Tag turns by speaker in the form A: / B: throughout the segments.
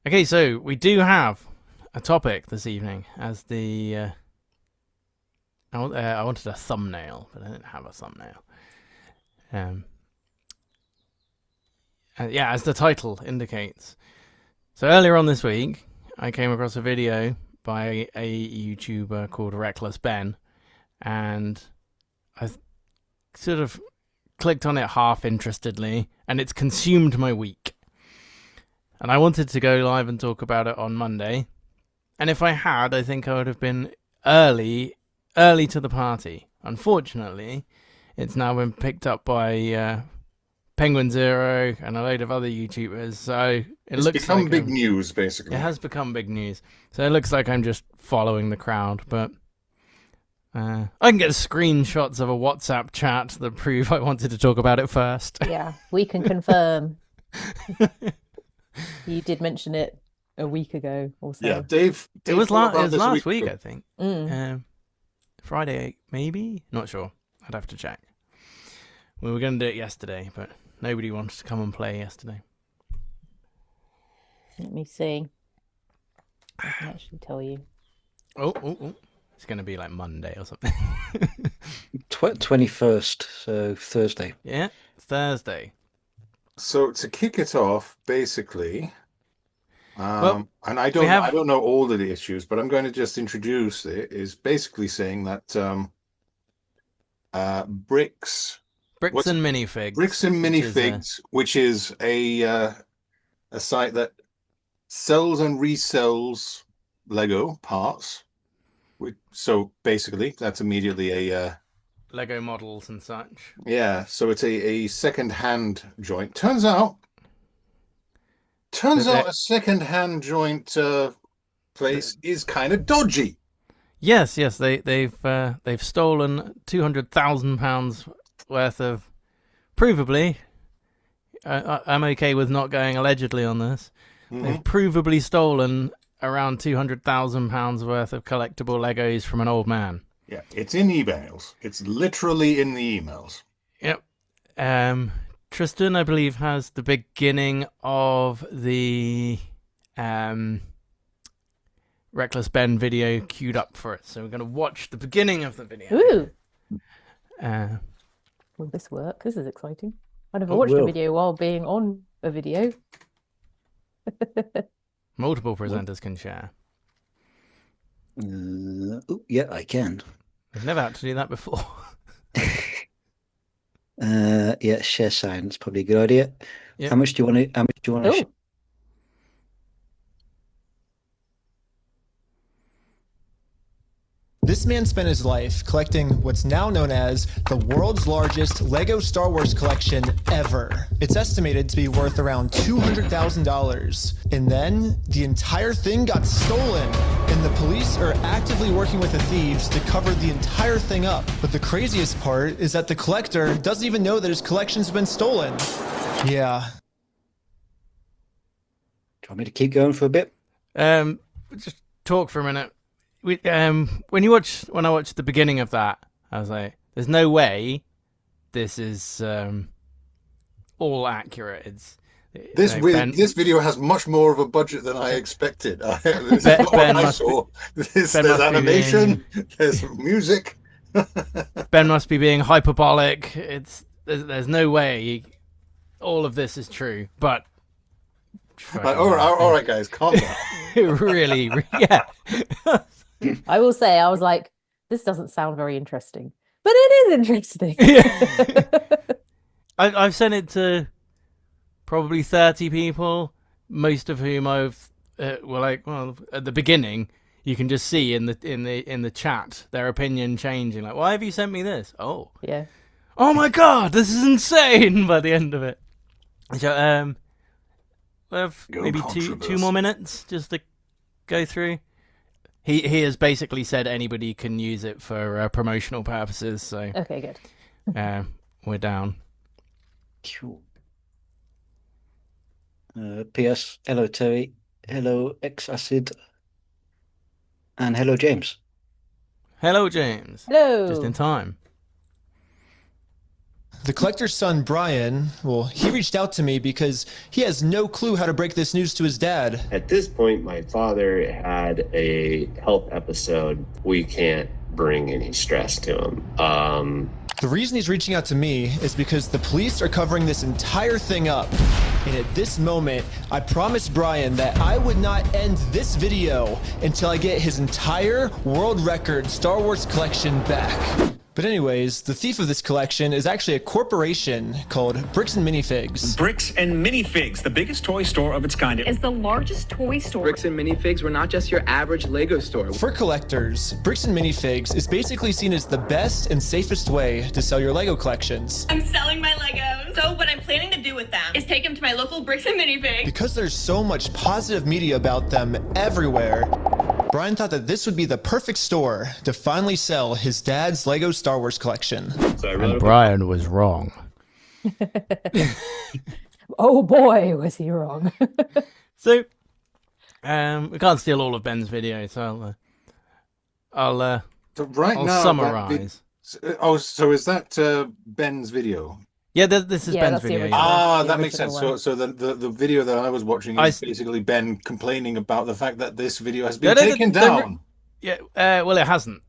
A: Okay, so we do have a topic this evening as I wanted a thumbnail, but I didn't have a thumbnail. Um, yeah, as the title indicates. So earlier on this week, I came across a video by a YouTuber called Reckless Ben, and I sort of clicked on it half interestedly, and it's consumed my week. And I wanted to go live and talk about it on Monday. And if I had, I think I would have been early to the party. Unfortunately, it's now been picked up by Penguin Zero and a load of other YouTubers. So
B: It's become big news, basically.
A: it has become big news. So it looks like I'm just following the crowd. But I can get screenshots of a WhatsApp chat that prove I wanted to talk about it first.
C: Yeah, we can confirm. You did mention it a week ago or so.
B: Yeah, Dave
A: It was
B: thought about this
A: last
B: week
A: week,
B: ago.
A: I think.
C: Mm.
A: Friday, maybe? Not sure. I'd have to check. We were going to do it yesterday, but nobody wanted to come and play yesterday.
C: Let me see. I can actually tell you.
A: Oh. It's going to be like Monday or something.
D: 21st, so Thursday.
A: Yeah, Thursday.
B: So to kick it off, basically,
A: Well,
B: and I don't know all of the issues, but I'm going to just introduce it. Is basically saying that Bricks
A: and Minifigs.
B: Bricks and Minifigs, which is a site that sells and resells Lego parts. So basically, that's immediately a
A: Lego models and such.
B: yeah. So it's a second-hand joint. Turns out a second-hand joint place is kind of dodgy.
A: Yes. They've stolen £200,000 worth of, provably. I'm okay with not going allegedly on this.
B: Mhm.
A: They've provably stolen around £200,000 worth of collectible Legos from an old man.
B: Yeah, it's in emails. It's literally in the emails.
A: Yep. Tristan, I believe, has the beginning of the Reckless Ben video queued up for it. So we're going to watch the beginning of the video.
C: Ooh,
A: Uh,
C: will this work? This is exciting. I never
D: It
C: watched a
D: will.
C: video while being on a video.
A: multiple presenters can share.
D: Yeah, I can.
A: I've never had to do that before.
D: Yeah, share sign. That's probably a good idea.
A: Yep.
D: How much do you want to? How much do you want to?
C: Oh,
E: This man spent his life collecting what's now known as the world's largest Lego Star Wars collection ever. It's estimated to be worth around $200,000. And then the entire thing got stolen, and the police are actively working with the thieves to cover the entire thing up. But the craziest part is that the collector doesn't even know that his collection's been stolen. Yeah.
D: Do you want me to keep going for a bit?
A: Just talk for a minute. When I watched the beginning of that, I was like, "There's no way this is all accurate." It's
B: This
A: Ben
B: video has much more of a budget than I expected. This is
A: Ben
B: not what I
A: must be-
B: saw. There's
A: Ben must be
B: animation, there's music.
A: Ben must be being hyperbolic. There's no way all of this is true, but
B: Like, all right, guys, calm down.
A: really, yeah.
C: I will say, I was like, this doesn't sound very interesting, but it is interesting.
A: I've sent it to probably 30 people, most of whom I've were like, well, at the beginning, you can just see in the chat their opinion changing. Like, why have you sent me this? Oh
C: Yeah.
A: my god, this is insane! By the end of it, so we have
B: Go
A: maybe two
B: controversy.
A: more minutes just to go through. He has basically said anybody can use it for promotional purposes, so
C: Okay, good.
A: we're down.
D: Cool. P.S. Hello, Terry. Hello, X-Acid. And hello, James.
A: Hello, James.
C: Hello.
A: Just in time.
E: The collector's son, Bryan, well, he reached out to me because he has no clue how to break this news to his dad.
F: At this point, my father had a health episode. We can't bring any stress to him.
E: The reason he's reaching out to me is because the police are covering this entire thing up. And at this moment, I promised Bryan that I would not end this video until I get his entire world record Star Wars collection back. But anyways, the thief of this collection is actually a corporation called Bricks and Minifigs.
G: Bricks and Minifigs, the biggest toy store of its kind.
H: Is the largest toy store.
I: Bricks and Minifigs were not just your average Lego store.
E: For collectors, Bricks and Minifigs is basically seen as the best and safest way to sell your Lego collections.
H: I'm selling my Legos. So what I'm planning to do with them is take them to my local Bricks and Minifigs.
E: Because there's so much positive media about them everywhere, Bryan thought that this would be the perfect store to finally sell his dad's Lego Star Wars collection.
F: So I
A: And Bryan was wrong.
C: Oh boy, was he wrong.
A: So, we can't steal all of Ben's video, so I'll
B: So right
A: I'll
B: now, that
A: summarize.
B: so is that Ben's video?
A: Yeah, this is
C: Yeah,
A: Ben's
C: that's the
A: video.
C: original.
B: Ah,
C: the
B: that makes sense.
C: original one.
B: So the video that I was watching
A: I
B: is
A: s-
B: basically Ben complaining about the fact that this video has
A: No,
B: been
A: no,
B: taken
A: the-
B: down.
A: Yeah, well, it hasn't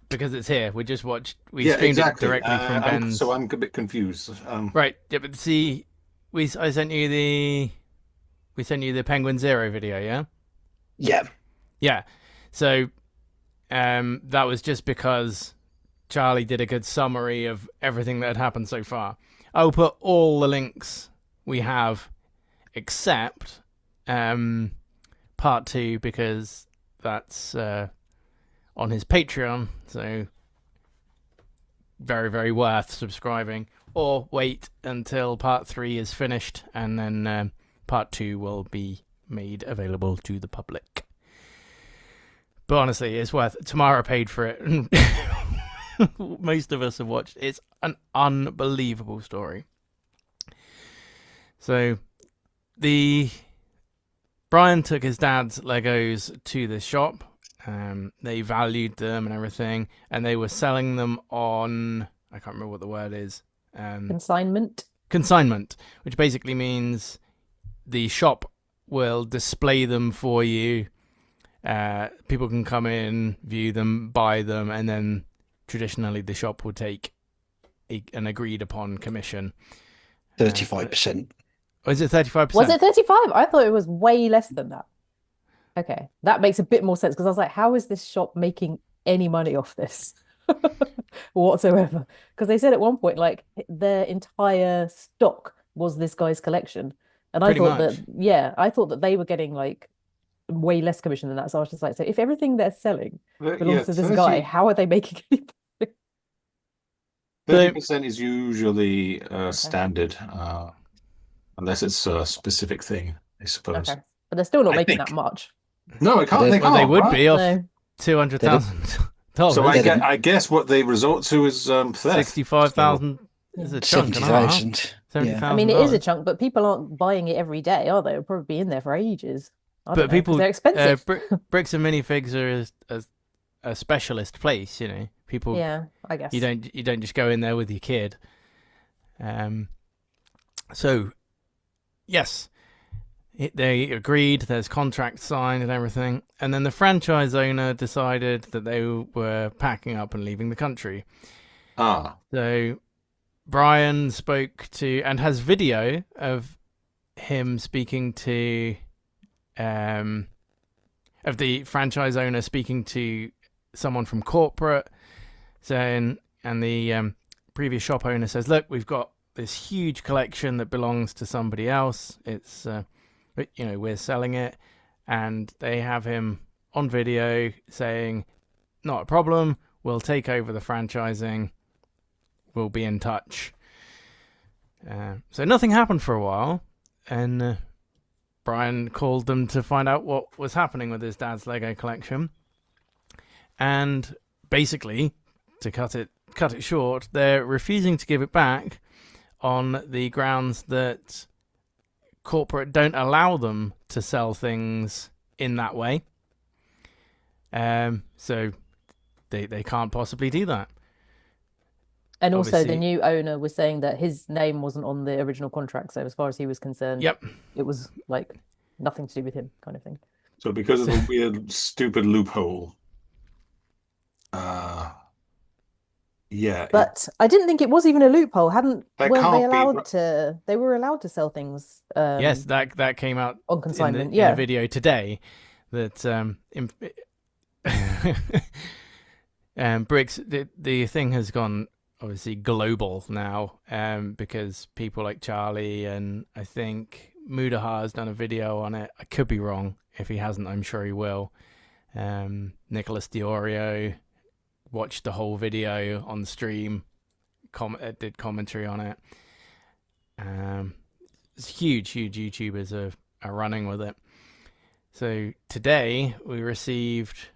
A: because it's here. We
B: Yeah,
A: streamed
B: exactly.
A: it directly from Ben's.
B: So I'm a bit confused.
A: Right, yeah, but see, I sent you the Penguin Zero video, yeah.
D: Yeah.
A: Yeah. So that was just because Charlie did a good summary of everything that had happened so far. I'll put all the links we have except part 2 because that's on his Patreon, so very, very worth subscribing. Or wait until part 3 is finished and then part 2 will be made available to the public. But honestly, it's worth it. Tamara paid for it. Most of us have watched. It's an unbelievable story. So, Bryan took his dad's Legos to the shop. They valued them and everything, and they were selling them on, I can't remember what the word is.
C: Consignment.
A: Consignment, which basically means the shop will display them for you. People can come in, view them, buy them, and then traditionally the shop will take an agreed upon commission.
D: 35%.
A: Or is it 35%?
C: Was it 35? I thought it was way less than that. Okay, that makes a bit more sense because I was like, how is this shop making any money off this whatsoever? Because they said at one point, like, their entire stock was this guy's collection. And I
A: Pretty
C: thought
A: much.
C: I thought that they were getting like way less commission than that. So I was just like, so if everything they're selling belongs to this guy, how are they making any
B: 30% is usually standard, unless it's a specific thing, I suppose.
C: Okay. But they're still not
B: I
C: making
B: think.
C: that much.
B: No, it can't. They
A: Well, they
B: can't,
A: would
B: right?
A: be off
C: No.
A: $200,000.
B: So
D: Yeah.
B: I guess what they resort to is theft.
A: 65,000 is a chunk and a half.
D: 70,000. Yeah.
C: I mean, it is a
A: $70,000.
C: chunk, but people aren't buying it every day, are they? It'll probably be in there for ages. I
A: But
C: don't know, 'cause
A: people,
C: they're expensive.
A: Bricks and Minifigs are a specialist place, you know. People,
C: Yeah, I guess.
A: you don't just go in there with your kid. So, yes, they agreed. There's contracts signed and everything, and then the franchise owner decided that they were packing up and leaving the country.
B: Ah,
A: So, Bryan spoke to and has video of him speaking to, of the franchise owner speaking to someone from corporate, saying, and the previous shop owner says, "Look, we've got this huge collection that belongs to somebody else. It's, we're selling it," and they have him on video saying, "Not a problem. We'll take over the franchising. We'll be in touch." So nothing happened for a while, and Bryan called them to find out what was happening with his dad's Lego collection. And basically, to cut it short, they're refusing to give it back on the grounds that corporate don't allow them to sell things in that way. So they can't possibly do that.
C: And also the
A: obviously,
C: new owner was saying that his name wasn't on the original contract. So as far as he was concerned,
A: yep.
C: it was like nothing to do with him kind of thing.
B: So because of the weird, stupid loophole, yeah,
C: But I didn't think it was even a loophole.
B: That
C: Weren't they
B: can't be,
C: allowed to? They were allowed to sell things
A: Yes, that came out
C: on
A: in
C: consignment.
A: the
C: Yeah.
A: video today. That Bricks, the thing has gone obviously global now, because people like Charlie and I think Mudaha has done a video on it. I could be wrong. If he hasn't, I'm sure he will. Nicholas Diorio watched the whole video on stream, did commentary on it. It's huge YouTubers are running with it. So today we received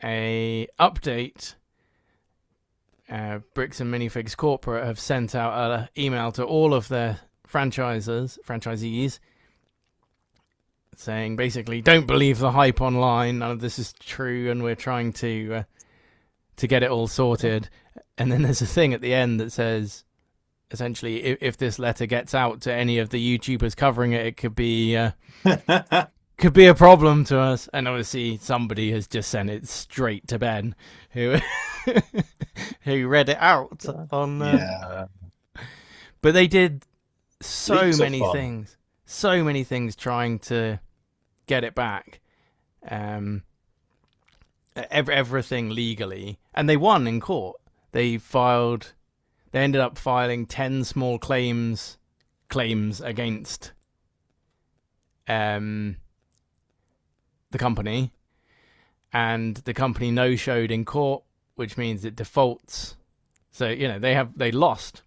A: a update. Bricks and Minifigs Corporate have sent out an email to all of their franchisees, saying basically, don't believe the hype online. None of this is true, and we're trying to get it all sorted. And then there's a thing at the end that says, essentially, if this letter gets out to any of the YouTubers covering it, it could be could be a problem to us. And obviously, somebody has just sent it straight to Ben, who who read it out on. But they did so many things trying to get it back. Everything legally, and they won in court. They ended up filing 10 small claims against the company, and the company no-showed in court, which means it defaults. So they lost.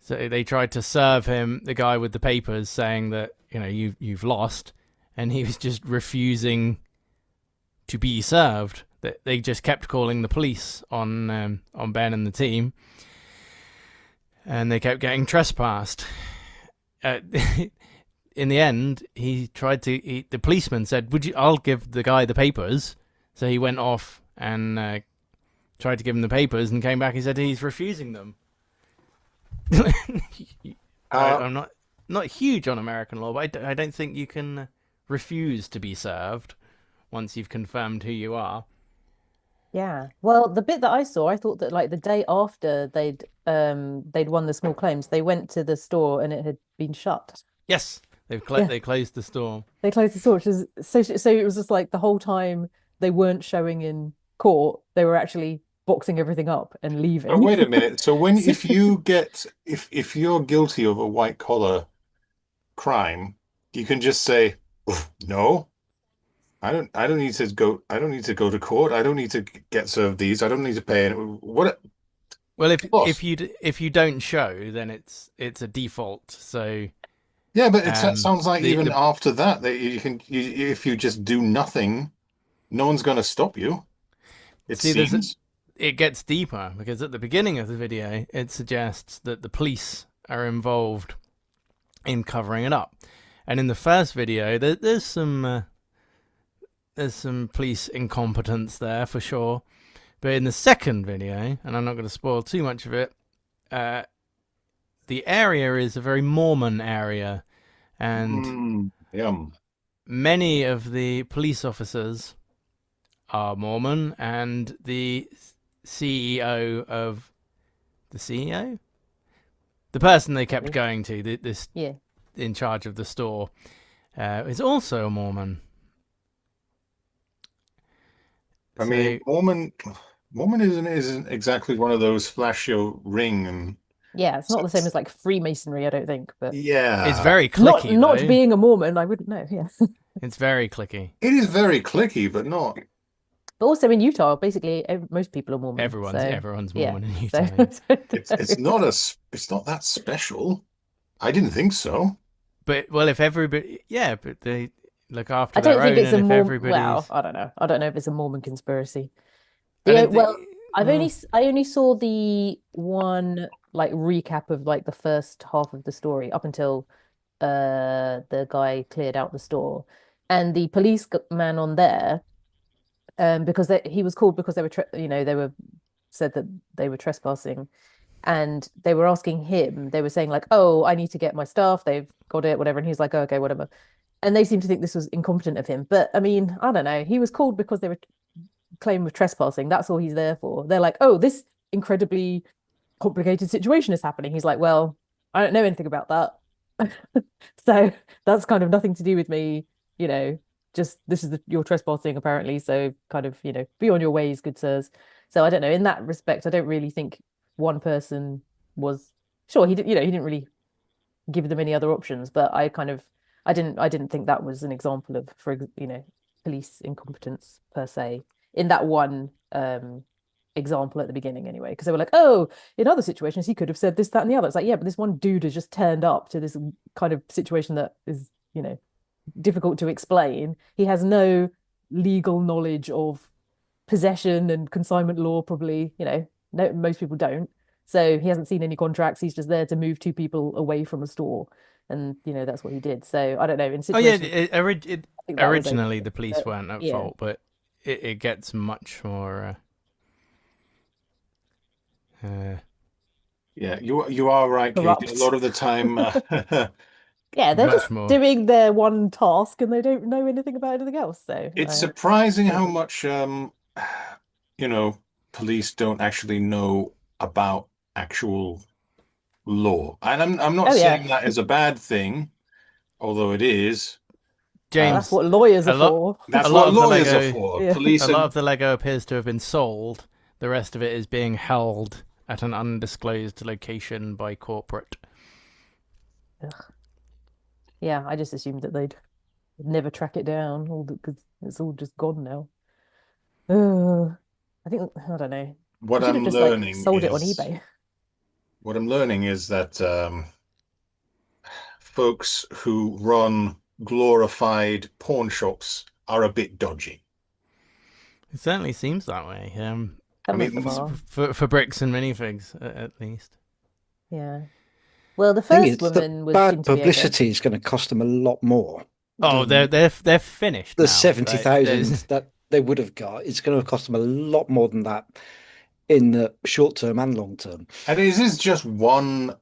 A: So they tried to serve the guy with the papers, saying that you've lost, and he was just refusing to be served. That they just kept calling the police on Ben and the team, and they kept getting trespassed. In the end, he tried to. The policeman said, I'll give the guy the papers." So he went off and tried to give him the papers, and came back. He said he's refusing them. I'm not huge on American law, but I don't think you can refuse to be served once you've confirmed who you are.
C: Yeah. Well, the bit that I saw, I thought that like the day after they'd won the small claims, they went to the store and it had been shut.
A: Yes, they closed the store.
C: They closed the store, which is so it was just like the whole time they weren't showing in court, they were actually boxing everything up and leaving.
B: Oh, wait a minute. So if you're guilty of a white collar crime, you can just say, no, I don't need to go to court. I don't need to get served these. I don't need to pay. What?
A: Well, if you don't show, then it's a default. So
B: yeah, but it sounds like even after that if you just do nothing, no one's going to stop you.
A: It gets deeper, because at the beginning of the video, it suggests that the police are involved in covering it up, and in the first video, there's some police incompetence there for sure. But in the second video, and I'm not going to spoil too much of it, the area is a very Mormon area, and many of the police officers are Mormon, and the CEO, the person they kept going to, in charge of the store, is also a Mormon.
B: I mean, Mormon isn't exactly one of those flash your ring and.
C: Yeah, it's not the same as like Freemasonry, I don't think. But
B: yeah,
A: it's very clicky.
C: Not being a Mormon, I wouldn't know. Yeah,
A: it's very clicky.
B: It is very clicky, but not.
C: But also in Utah, basically most people are Mormon.
A: Everyone's Mormon in Utah.
B: It's not that special. I didn't think so.
A: But if everybody, but they look after
C: I don't
A: their
C: think
A: own,
C: it's a
A: and if
C: Mormon.
A: everybody's...
C: Well, I don't know. I don't know if it's a Mormon conspiracy.
A: I
C: only saw the one like recap of like the first half of the story up until the guy cleared out the store, and the policeman on there, because he was called because they were said that they were trespassing, and they were asking him, they were saying like, oh, I need to get my stuff, they've got it, whatever, and he's like, oh, okay, whatever. And they seem to think this was incompetent of him. But I mean, I don't know. He was called because they were claiming of trespassing. That's all he's there for. They're like, oh, this incredibly complicated situation is happening. He's like, well, I don't know anything about that. So that's kind of nothing to do with me, just this is your trespassing apparently. So kind of, be on your ways, good sirs. So I don't know. In that respect, I don't really think one person was sure he didn't really give them any other options, but I didn't think that was an example of, police incompetence per se in that one example at the beginning anyway, because they were like, oh, in other situations he could have said this, that, and the other. It's like, yeah, but this one dude has just turned up to this kind of situation that is, difficult to explain. He has no legal knowledge of possession and consignment law, probably, no, most people don't. So he hasn't seen any contracts. He's just there to move two people away from a store. And, that's what he did. So I don't know. In situations,
A: originally the police weren't at fault, but it gets much more...
B: Yeah, you are right, Katie. A lot of the time...
C: yeah, they're just doing their one task and they don't know anything about anything else. So
B: it's surprising how much, police don't actually know about actual law. And I'm not saying that is a bad thing, although it is.
A: James,
C: that's what lawyers are for.
B: That's what lawyers are for.
C: Yeah.
B: Police.
A: A lot of the Lego appears to have been sold. The rest of it is being held at an undisclosed location by corporate.
C: Ugh. Yeah, I just assumed that they'd never track it down, because it's all just gone now. I don't know.
B: What
C: They should
B: I'm
C: have just
B: learning
C: sold it on eBay.
B: What I'm learning is that folks who run glorified pawn shops are a bit dodgy.
A: It certainly seems that way.
B: I mean,
A: for Bricks and Minifigs, at least.
C: Yeah. Well, the first woman was
D: bad publicity is going to cost them a lot more.
A: Oh, they're finished.
D: The
A: now,
D: 70,000 that they would have got, it's going to cost them a lot more than that in the short term and long term. And
B: is this just one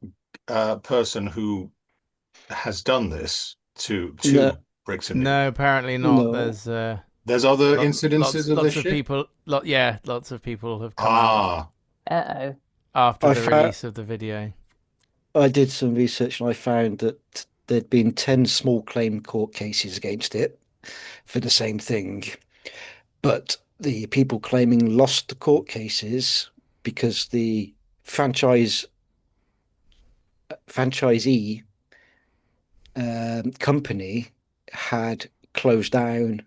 B: person who has done this to Bricks and Minifigs?
A: No, apparently not.
B: No. There's other incidences of this shit?
A: People, lots of people have come out. After the release of the video.
D: I did some research and I found that there'd been 10 small claim court cases against it for the same thing. But the people claiming lost the court cases because the franchisee company had closed down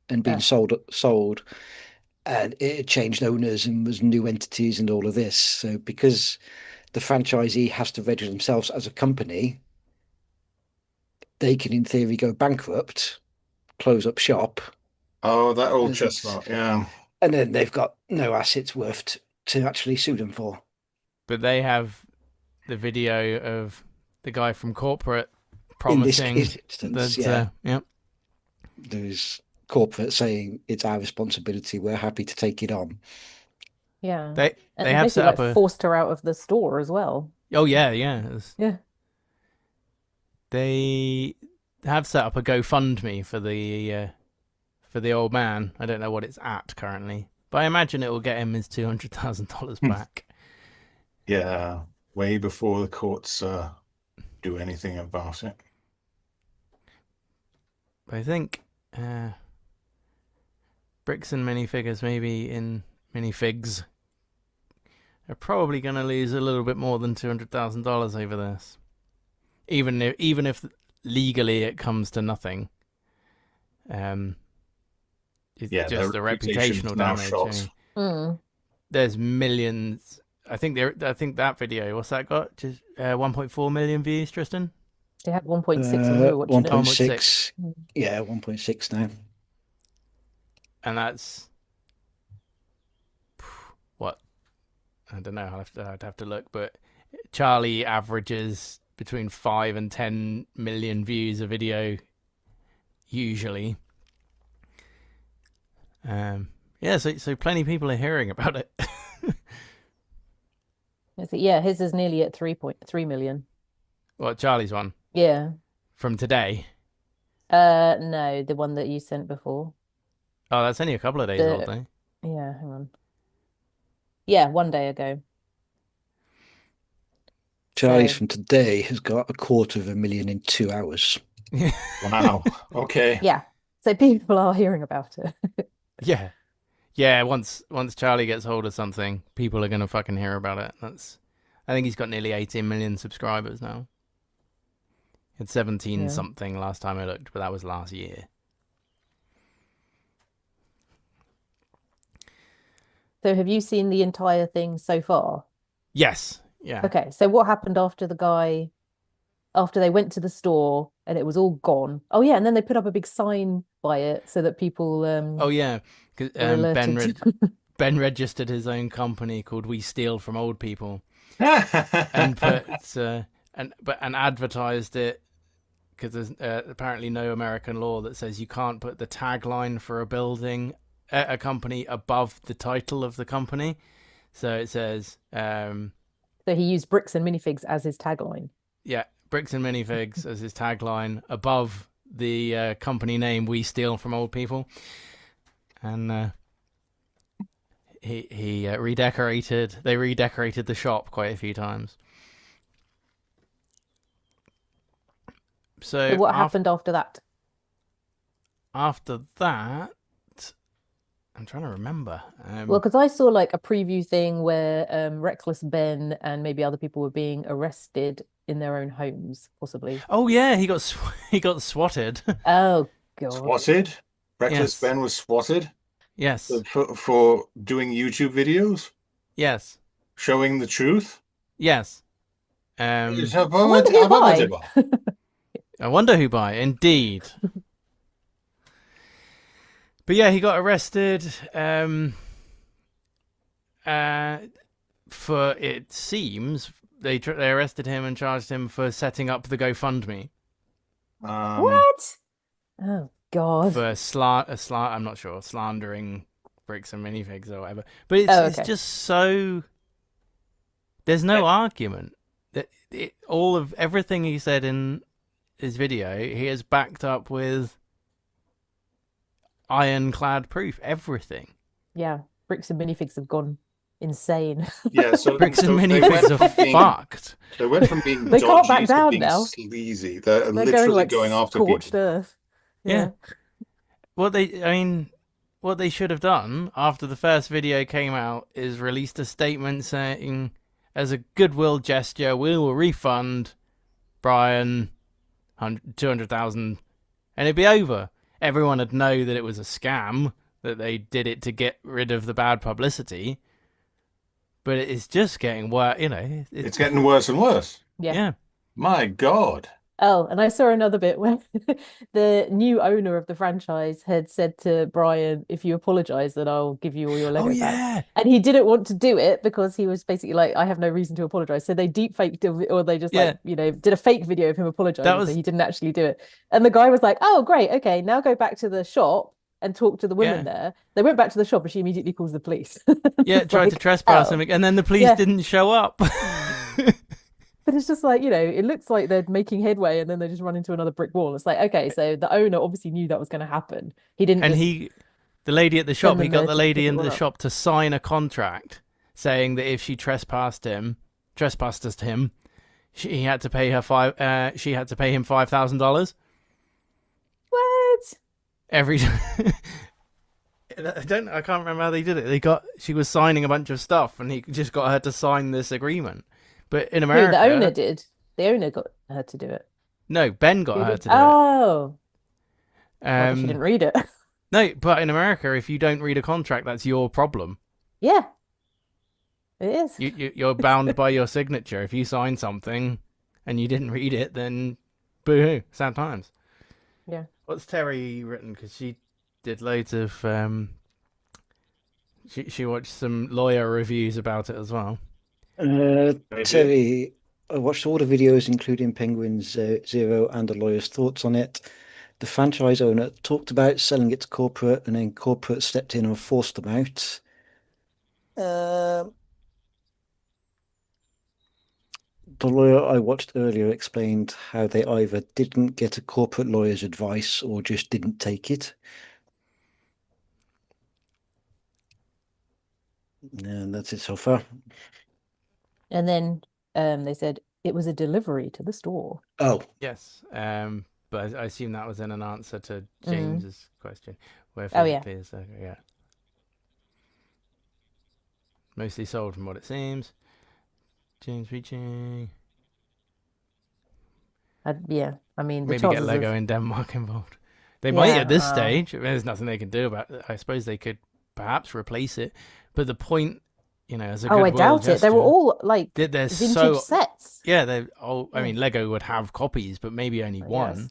D: and been sold, and it had changed owners and was new entities and all of this. So because the franchisee has to register themselves as a company, they can in theory go bankrupt, close up shop.
B: Oh, that old chestnut, yeah.
D: And then they've got no assets worth to actually sue them for.
A: But they have the video of the guy from corporate promising
D: in this instance, there's corporate saying it's our responsibility, we're happy to take it on.
C: Yeah.
A: They have set up
C: forced her out of the store as well.
A: Oh yeah.
C: Yeah.
A: They have set up a GoFundMe for the old man. I don't know what it's at currently, but I imagine it will get him his $200,000 back.
B: Yeah, way before the courts do anything about it.
A: I think Bricks and Minifigures, maybe in Minifigs, are probably going to lose a little bit more than $200,000 over this. Even if legally it comes to nothing. It's just the reputational damage. There's millions. I think that video, what's that got? Just 1.4 million views, Tristan?
C: They had 1.6 on
D: 1.6. Yeah, 1.6 now.
A: And that's what? I don't know. I'd have to look, but Charlie averages between 5 and 10 million views a video usually. So plenty of people are hearing about it.
C: Yeah, his is nearly at 3.3 million.
A: What, Charlie's one
C: Yeah.
A: from today?
C: No, the one that you sent before.
A: Oh, that's only a couple of days old, though.
C: Yeah, hang on. Yeah, 1 day ago.
D: Charlie's
C: So
D: from today has got 250,000 in 2 hours.
B: Wow. Okay.
C: yeah, so people are hearing about it.
A: Yeah. Yeah, once Charlie gets hold of something, people are gonna fucking hear about it. I think he's got nearly 18 million subscribers now. It's 17
C: Yeah.
A: something last time I looked, but that was last year.
C: So have you seen the entire thing so far?
A: Yes. Yeah.
C: Okay, so what happened after they went to the store and it was all gone? Oh yeah, and then they put up a big sign by it so that people
A: Oh yeah, 'cause,
C: were alerted.
A: Ben registered his own company called We Steal from Old People, and advertised it because there's apparently no American law that says you can't put the tagline for a company above the title of the company. So it says,
C: So he used Bricks and Minifigs as his tagline.
A: yeah, Bricks and Minifigs as his tagline above the company name We Steal from Old People, and he redecorated. They redecorated the shop quite a few times. So
C: what happened after that?
A: After that, I'm trying to remember.
C: Well, because I saw like a preview thing where Reckless Ben and maybe other people were being arrested in their own homes, possibly.
A: Oh yeah, he got swatted.
C: Oh God.
B: Swatted? Reckless
A: Yes.
B: Ben was swatted
A: Yes.
B: for doing YouTube videos,
A: Yes.
B: showing the truth.
A: Yes.
C: I wonder who by.
A: I wonder who by. Indeed. But yeah, he got arrested for, it seems, they arrested him and charged him for setting up the GoFundMe.
C: What? Oh God.
A: For I'm not sure, slandering Bricks and Minifigs or whatever. But it's just so, there's no argument. Everything he said in his video, he has backed up with ironclad proof. Everything.
C: Yeah, Bricks and Minifigs have gone insane.
B: Yeah, so
A: Bricks and
B: they
A: Minifigs
B: went
A: are
B: from being-
A: fucked.
B: They went from being
C: They can't back
B: dodgy to
C: down
B: being
C: now.
B: sleazy. They're
C: They're
B: literally
C: going like
B: after
C: scorched
B: people.
C: earth.
A: Yeah. What they should have done after the first video came out is released a statement saying, as a goodwill gesture, we will refund Bryan 200,000, and it'd be over. Everyone would know that it was a scam, that they did it to get rid of the bad publicity. But it's just getting worse,
B: It's getting worse and worse.
C: Yeah.
B: My God.
C: Oh, and I saw another bit where the new owner of the franchise had said to Bryan, if you apologize, then I'll give you all your Lego back. And he didn't want to do it because he was basically like, I have no reason to apologize. So they deep faked it, or they just did a fake video of him apologizing. So he didn't actually do it. And the guy was like, oh, great. Okay, now go back to the shop and talk to the women there. They went back to the shop and she immediately calls the police.
A: Yeah, tried to trespass him, and then the police didn't show up.
C: But it's just like, it looks like they're making headway and then they just run into another brick wall. It's like, okay, so the owner obviously knew that was going to happen. He didn't.
A: And the lady at the shop, he got the lady in the shop to sign a contract saying that if she trespassed him, he had to pay her she had to pay him $5,000.
C: What?
A: Every I can't remember how they did it. She was signing a bunch of stuff and he just got her to sign this agreement. But in America,
C: the owner did. The owner got her to do it.
A: No, Ben got her to do it.
C: Oh. Well, she didn't read it.
A: No, but in America, if you don't read a contract, that's your problem.
C: Yeah. It is.
A: You're bound by your signature. If you sign something and you didn't read it, then boo-hoo, sad times.
C: Yeah.
A: What's Terry written? Because she did loads of... She watched some lawyer reviews about it as well.
D: Terry, I watched all the videos, including Penguin's Zero and the lawyer's thoughts on it. The franchise owner talked about selling it to corporate, and then corporate stepped in and forced them out. The lawyer I watched earlier explained how they either didn't get a corporate lawyer's advice or just didn't take it. And that's it so far.
C: And then they said it was a delivery to the store.
D: Oh,
A: Yes. But I assume that was in an answer to James's question. Where
C: Oh, yeah.
A: physically is yeah. Mostly sold from what it seems. James reaching.
C: Yeah, I mean, the
A: Maybe get
C: chances
A: Lego
C: of...
A: in Denmark involved. They might at this
C: Yeah,
A: stage. There's nothing they can do about it. I suppose they could perhaps replace it. But the point, as a
C: Oh, I
A: goodwill
C: doubt it. They were
A: gesture,
C: all like
A: they're
C: vintage
A: so
C: sets.
A: yeah. They I
C: Yeah.
A: mean, Lego would have copies, but maybe only
C: I
A: one.
C: guess.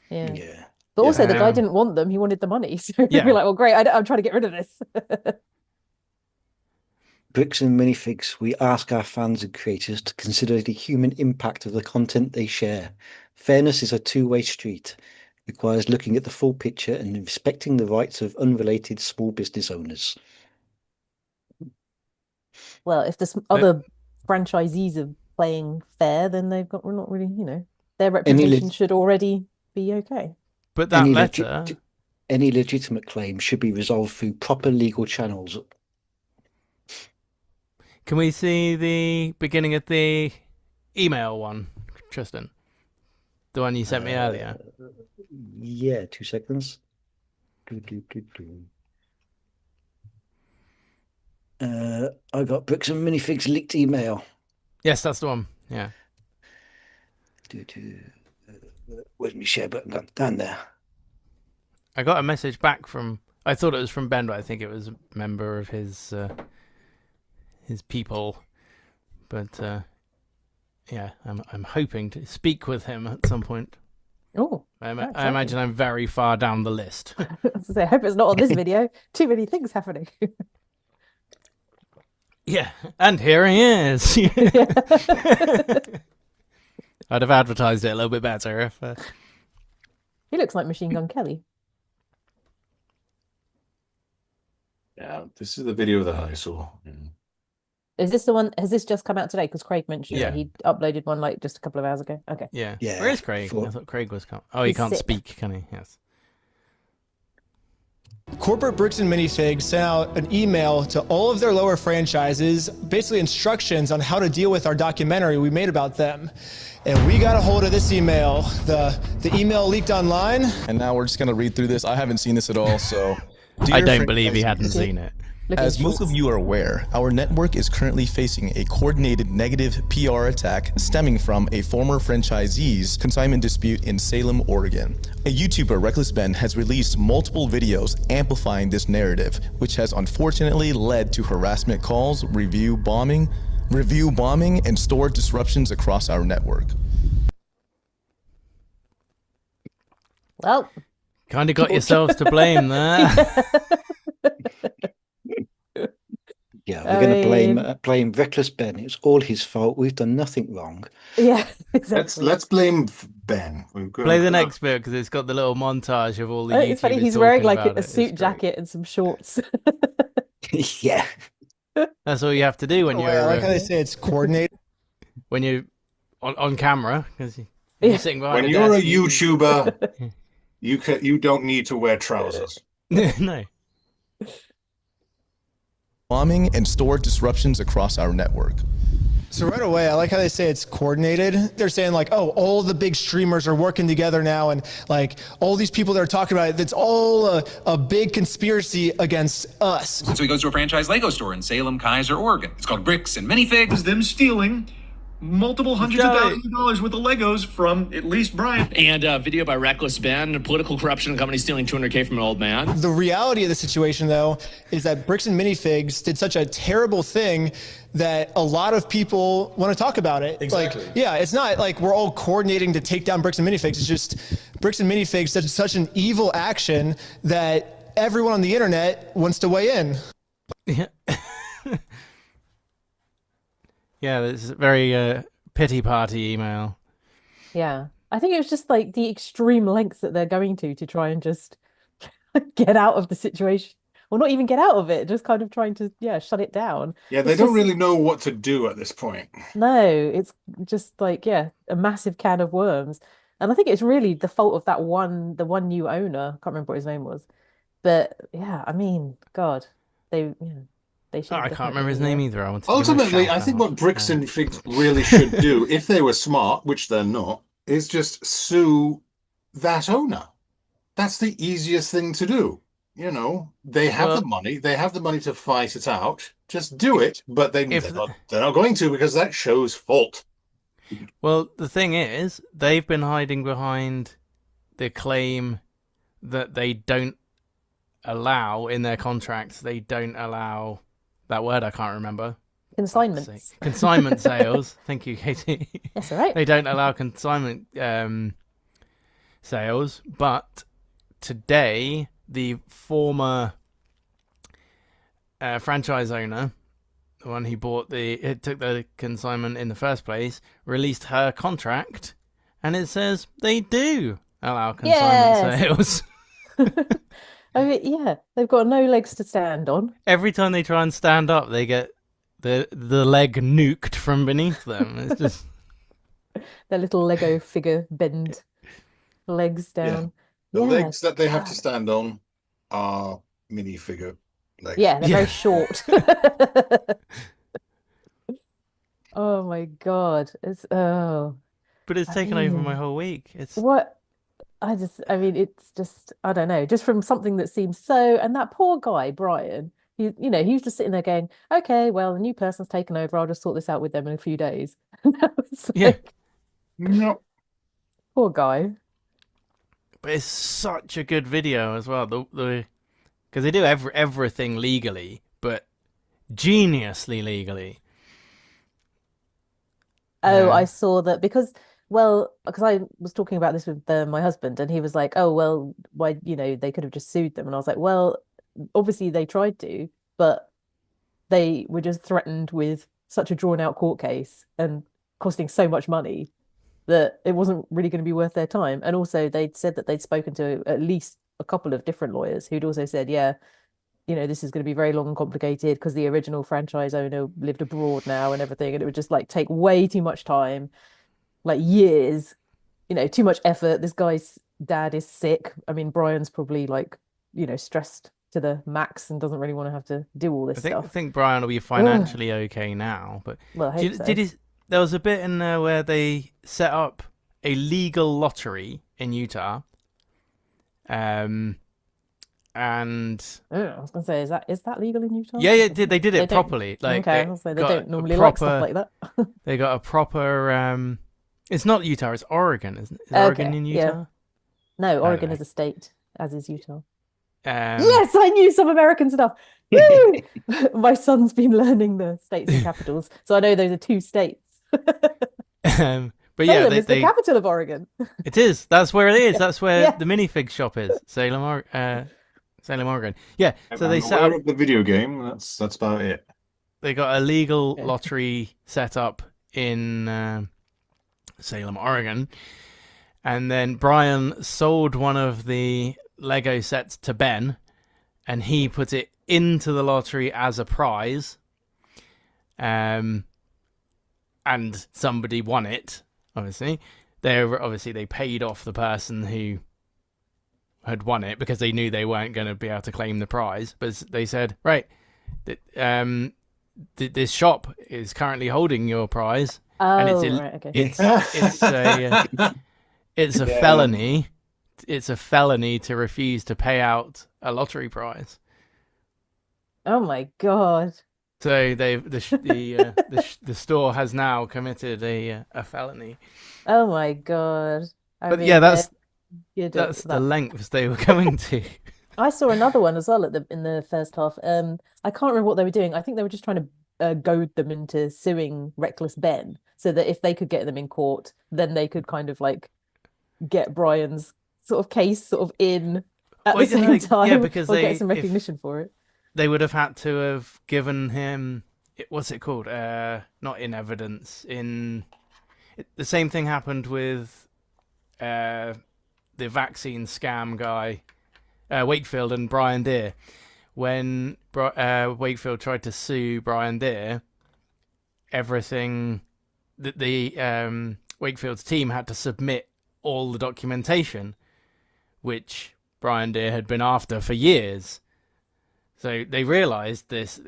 C: Yeah.
D: yeah.
C: But also, the guy
A: Um,
C: didn't want them. He wanted the money. So he'd
A: Yeah.
C: be like, well, great. I'm trying to get rid of this.
D: Bricks and Minifigs, we ask our fans and creators to consider the human impact of the content they share. Fairness is a two-way street. It requires looking at the full picture and respecting the rights of unrelated small business owners.
C: Well, if the other franchisees are playing fair, then we're not really, their reputation should already be okay.
A: But that
D: Any
A: letter,
D: any legitimate claim should be resolved through proper legal channels.
A: can we see the beginning of the email one, Tristan? The one you sent me earlier.
D: Yeah, 2 seconds. I got Bricks and Minifigs leaked email.
A: Yes, that's the one. Yeah.
D: Where's my share button gone? Down there.
A: I got a message back from. I thought it was from Ben, but I think it was a member of his people. But yeah, I'm hoping to speak with him at some point.
C: Oh,
A: I imagine I'm very far down the list.
C: I hope it's not on this video. Too many things happening.
A: Yeah, and here he is. I'd have advertised it a little bit better if.
C: He looks like Machine Gun Kelly.
B: Yeah, this is the video that I saw.
C: Is this the one? Has this just come out today? Because Craig mentioned
A: Yeah.
C: that he uploaded one like just a couple of hours ago. Okay.
A: Yeah.
D: Yeah,
A: Where is Craig?
D: for-
A: I thought Craig was coming. Oh, he
C: He's
A: can't
C: sick.
A: speak, can he? Yes.
E: Corporate Bricks and Minifigs sent out an email to all of their lower franchises, basically instructions on how to deal with our documentary we made about them. And we got a hold of this email. The email leaked online.
J: And now we're just going to read through this. I haven't seen this at all, so.
A: I
J: Dear
A: don't believe he
J: franchisees,
A: hadn't seen it.
C: Look at
J: As
C: his
J: most of
C: shorts.
J: you are aware, our network is currently facing a coordinated negative PR attack stemming from a former franchisee's consignment dispute in Salem, Oregon. A YouTuber, Reckless Ben, has released multiple videos amplifying this narrative, which has unfortunately led to harassment calls, review bombing, and store disruptions across our network.
C: Well,
A: Kind of got yourselves to blame there.
D: Yeah, we're going to
C: mean-
D: blame Reckless Ben. It's all his fault. We've done nothing wrong.
C: yeah, exactly.
B: Let's blame Ben.
A: Play the next bit because it's got the little montage of all the.
C: It's funny.
A: YouTubers
C: He's wearing
A: talking
C: like
A: about
C: a
A: it. It's
C: suit
A: great.
C: jacket and some shorts.
D: Yeah.
A: That's all you have to do when
E: Oh,
A: you're
E: I like how they say it's coordinated.
A: when you're on camera because
C: Yeah.
A: you're sitting behind.
B: When
A: a
B: you're a
A: desk,
B: YouTuber, you don't need to wear trousers.
A: no.
J: Bombing and store disruptions across our network.
E: So right away, I like how they say it's coordinated. They're saying like, oh, all the big streamers are working together now, and like all these people that are talking about it, it's all a big conspiracy against us.
K: So he goes to a franchise Lego store in Salem-Keizer, Oregon. It's called Bricks and Minifigs.
G: Them stealing multiple hundreds of thousands of dollars worth of Legos from at least Bryan.
L: And a video by Reckless Ben, political corruption company stealing $200K from an old man.
E: The reality of the situation, though, is that Bricks and Minifigs did such a terrible thing that a lot of people want to talk about it.
J: Exactly.
E: Like, yeah, it's not like we're all coordinating to take down Bricks and Minifigs. It's just Bricks and Minifigs did such an evil action that everyone on the internet wants to weigh in.
A: Yeah. Yeah, it's a very pity party email.
C: Yeah. I think it was just like the extreme lengths that they're going to try and just get out of the situation. or not even get out of it, just kind of trying to shut it down.
B: Yeah, they
C: It's
B: don't
C: just
B: really know what to do at this point.
C: no, it's just like a massive can of worms. And I think it's really the fault of the one new owner. I can't remember what his name was. But yeah, I mean, God, they should
A: Oh,
C: have
A: I can't remember his
C: definitely,
A: name either. I want to give him a
B: Ultimately,
A: shout
B: I think
A: out.
B: what Bricks and Figs really should do, if they were smart, which they're not, is just sue that owner. That's the easiest thing to do. You know, they have the money. They have the money to fight it out. Just do it. But they're not going to, because that shows fault.
A: Well, the thing is, they've been hiding behind the claim that they don't allow in their contracts. They don't allow that word. I can't remember.
C: consignments.
A: Consignment sales. Thank you, Katie.
C: That's all right.
A: They don't allow consignment sales, but today the former franchise owner, the one who took the consignment in the first place, released her contract, and it says they do allow consignment sales.
C: I mean, they've got no legs to stand on.
A: Every time they try and stand up, they get the leg nuked from beneath them. It's just
C: Their little Lego figure bend legs down.
B: The legs that they have to stand on are minifigure legs.
C: Yeah, they're very short. Oh my God.
A: But it's taken over my whole week. It's
C: I mean, it's just, I don't know, just from something that seems so, and that poor guy, Brian, he was just sitting there going, okay, well, a new person's taken over. I'll just sort this out with them in a few days.
B: No.
C: Poor guy.
A: But it's such a good video as well. Because they do everything legally, but geniusly legally.
C: Oh, I saw that because I was talking about this with my husband, and he was like, oh, well, why, they could have just sued them. And I was like, well, obviously they tried to, but they were just threatened with such a drawn out court case and costing so much money that it wasn't really going to be worth their time. And also they'd said that they'd spoken to at least a couple of different lawyers who'd also said, this is going to be very long and complicated because the original franchise owner lived abroad now and everything, and it would just like take way too much time, like years, too much effort. This guy's dad is sick. I mean, Brian's probably like, stressed to the max and doesn't really want to have to do all this stuff.
A: I think Brian will be financially okay now, but
C: well, I hope so.
A: There was a bit in there where they set up a legal lottery in Utah. And
C: I was gonna say, is that legal in Utah?
A: Yeah, they did it properly. Like,
C: okay, they don't normally like stuff like that.
A: They got a proper. It's not Utah; it's Oregon, isn't it? Is Oregon in Utah?
C: Yeah. No, Oregon is a state, as is Utah.
A: Yes,
C: I knew some American stuff. Woo! My son's been learning the states and capitals, so I know those are two states.
A: But
C: Salem is the capital of Oregon.
A: It is. That's where it is.
C: Yeah.
A: That's where the minifig shop is. Salem, Oregon. Yeah. So they set up
B: the video game. That's about it.
A: They got a legal lottery set up in Salem, Oregon, and then Brian sold one of the Lego sets to Ben, and he put it into the lottery as a prize. And somebody won it. Obviously, they paid off the person who had won it because they knew they weren't going to be able to claim the prize. But they said, right, this shop is currently holding your prize, and it's a felony. It's a felony to refuse to pay out a lottery prize.
C: Oh my God.
A: So the store has now committed a felony.
C: Oh my God.
A: But yeah, that's the lengths they were going to.
C: I saw another one as well in the first half. I can't remember what they were doing. I think they were just trying to goad them into suing Reckless Ben, so that if they could get them in court, then they could kind of like get Brian's sort of case sort of in at the same time,
A: because
C: or get some recognition for it.
A: They would have had to have given him, what's it called? Not in evidence. The same thing happened with the vaccine scam guy, Wakefield and Brian Deere, when Wakefield tried to sue Brian Deere, everything that the Wakefield's team had to submit all the documentation, which Brian Deere had been after for years. So they realized this.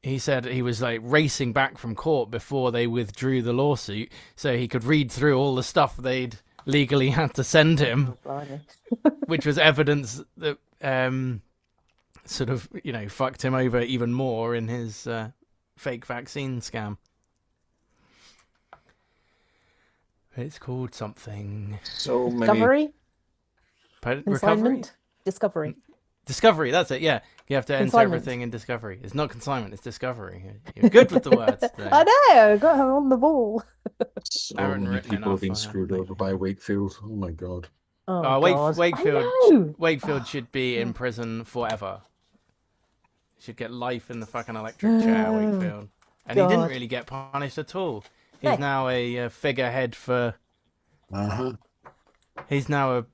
A: He said he was like racing back from court before they withdrew the lawsuit, so he could read through all the stuff they'd legally had to send him, which was evidence that sort of, fucked him over even more in his fake vaccine scam. It's called something.
B: So many.
C: Discovery?
A: Recovery?
C: Consignment? Discovery.
A: Discovery, that's it, yeah. You have to enter
C: Consignment.
A: everything in Discovery. It's not consignment, it's Discovery. You're good with the words today.
C: I know, got her on the ball.
B: So
A: Haven't
B: many
A: written
B: people have
A: enough,
B: been
A: I
B: screwed
A: think.
B: over by Wakefield. Oh my god.
C: Oh, God.
A: Wakefield should be in prison forever. He should get life in the fucking electric chair, Wakefield. And he didn't
C: God.
A: really get punished at all. He's
C: Hey.
A: now a figurehead for... He's now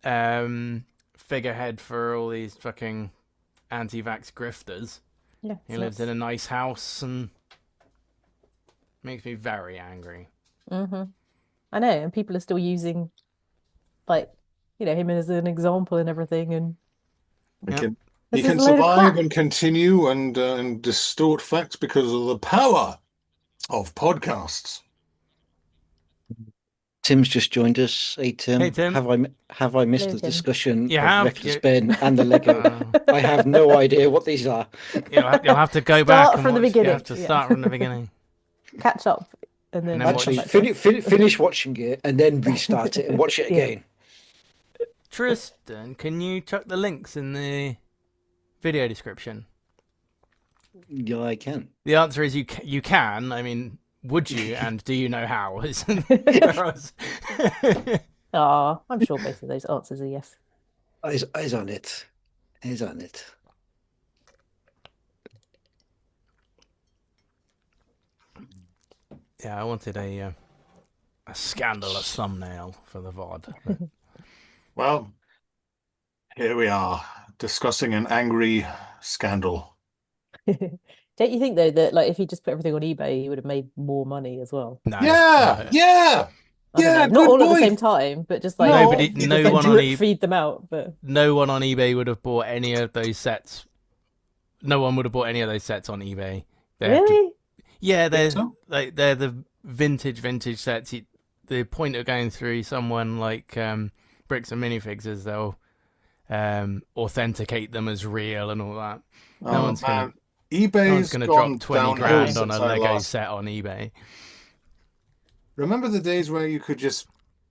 A: a figurehead for all these fucking anti-vax grifters.
C: Yeah,
A: He lives in a nice house and makes me very angry.
C: Mm-hmm. I know, and people are still using, like, him as an example and everything. And
B: He
C: This
B: can
C: is a load of
B: survive
C: crap.
B: and continue and distort facts because of the power of podcasts.
D: Tim's just joined us. Hey Tim.
A: Hey, Tim.
D: Have I missed
C: Hello,
D: the
C: Tim.
D: discussion
A: You
D: of
A: have.
D: Reckless Ben and the Lego?
A: Uh,
D: I have no idea what these are.
A: You'll have to go
C: Start
A: back and
C: from the
A: watch. You
C: beginning,
A: have to
C: yeah.
A: start from the beginning.
C: Catch up, and then
A: And then
D: Actually,
A: watch-
D: finish watching it and then restart it and watch it
C: Yeah.
D: again.
A: Tristan, can you chuck the links in the video description?
D: Yeah, I can.
A: The answer is you can. I mean, would you? And do you know how?
C: Ah, I'm sure both of those answers are yes.
D: Eyes on it. Eyes on it.
A: Yeah, I wanted a scandalous thumbnail for the VOD. but-
B: Well, here we are discussing an angry scandal.
C: Don't you think though that if he just put everything on eBay, he would have made more money as well?
A: No,
B: Yeah,
A: no.
B: yeah,
C: I don't
B: yeah.
C: know, not all
B: Good
C: at the same
B: point.
C: time, but just
B: No,
A: Nobody,
C: just
A: no one on
C: drip
A: eBay.
C: feed them out. But
A: No one on eBay would have bought any of those sets. No one would have bought any of those sets on eBay. They have to-
C: really,
A: yeah, they're
B: so?
A: they're the vintage sets. The point of going through someone like Bricks and Minifigs is they'll authenticate them as real and all that. No one's gonna
B: eBay's
A: drop
B: gone
A: 20
B: downhill
A: grand on
B: since
A: a
B: I
A: Lego
B: last-
A: set on eBay.
B: Remember the days where you could just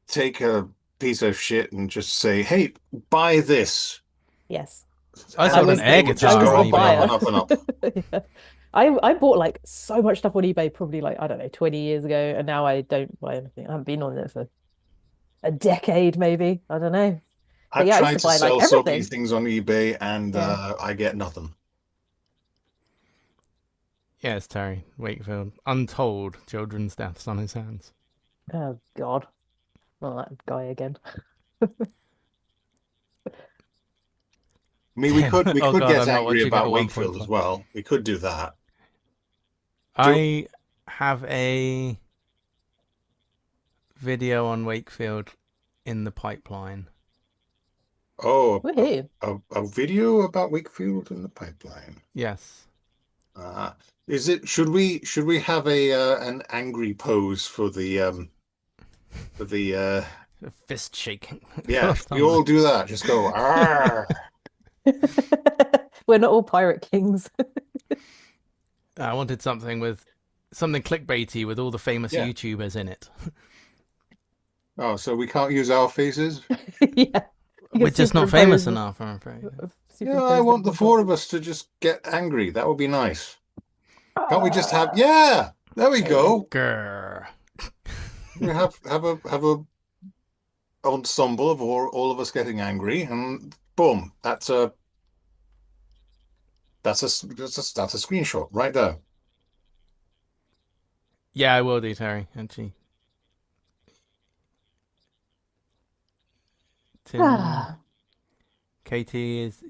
B: take a piece of shit and just say, "Hey, buy this."
C: yes.
A: I
B: And
A: sold
C: was
A: an
C: the-
A: air
C: I
A: guitar
C: was
B: go
A: on
C: the
B: up
A: eBay.
B: and up and up and up.
C: Yeah. I bought so much stuff on eBay probably I don't know 20 years ago, and now I don't buy anything. I haven't been on it for a decade maybe. I don't know.
B: I've
C: yeah, I
B: tried
C: used
B: to
C: to buy
B: sell so many
C: everything.
B: things on eBay and
C: Yeah.
B: I get nothing.
A: Yes, Terry Wakefield. Untold children's deaths on his hands.
C: Oh God, not that guy again.
B: I mean, we could
A: Oh, God,
B: get
A: I'm not
B: angry
A: watching
B: about
A: at
B: Wakefield
A: 1.5.
B: as well. We could do that.
A: I have a video on Wakefield in the pipeline.
B: Oh,
C: Woohoo!
B: a video about Wakefield in the pipeline.
A: Yes.
B: Is it? Should we have an angry pose for the
A: A fist shaking.
B: yeah? We all do that. Just go. "Arr."
C: We're not all pirate kings.
A: I wanted something clickbaity with all the famous
B: Yeah.
A: YouTubers in it.
B: Oh, so we can't use our faces?
C: Yeah. You
A: We're
C: can
A: just not famous
C: superimpose
A: enough, I'm afraid.
B: Yeah,
C: superimpose
B: I want
C: them
B: the
C: on
B: four
C: top.
B: of us to just get angry. That would be nice. Can't we just have? Yeah, there we go.
A: Grr.
B: We have a ensemble of all of us getting angry, and boom, that's a screenshot right there.
A: Yeah, I will do, Terry, actually. Tim,
C: Ah,
A: Katie's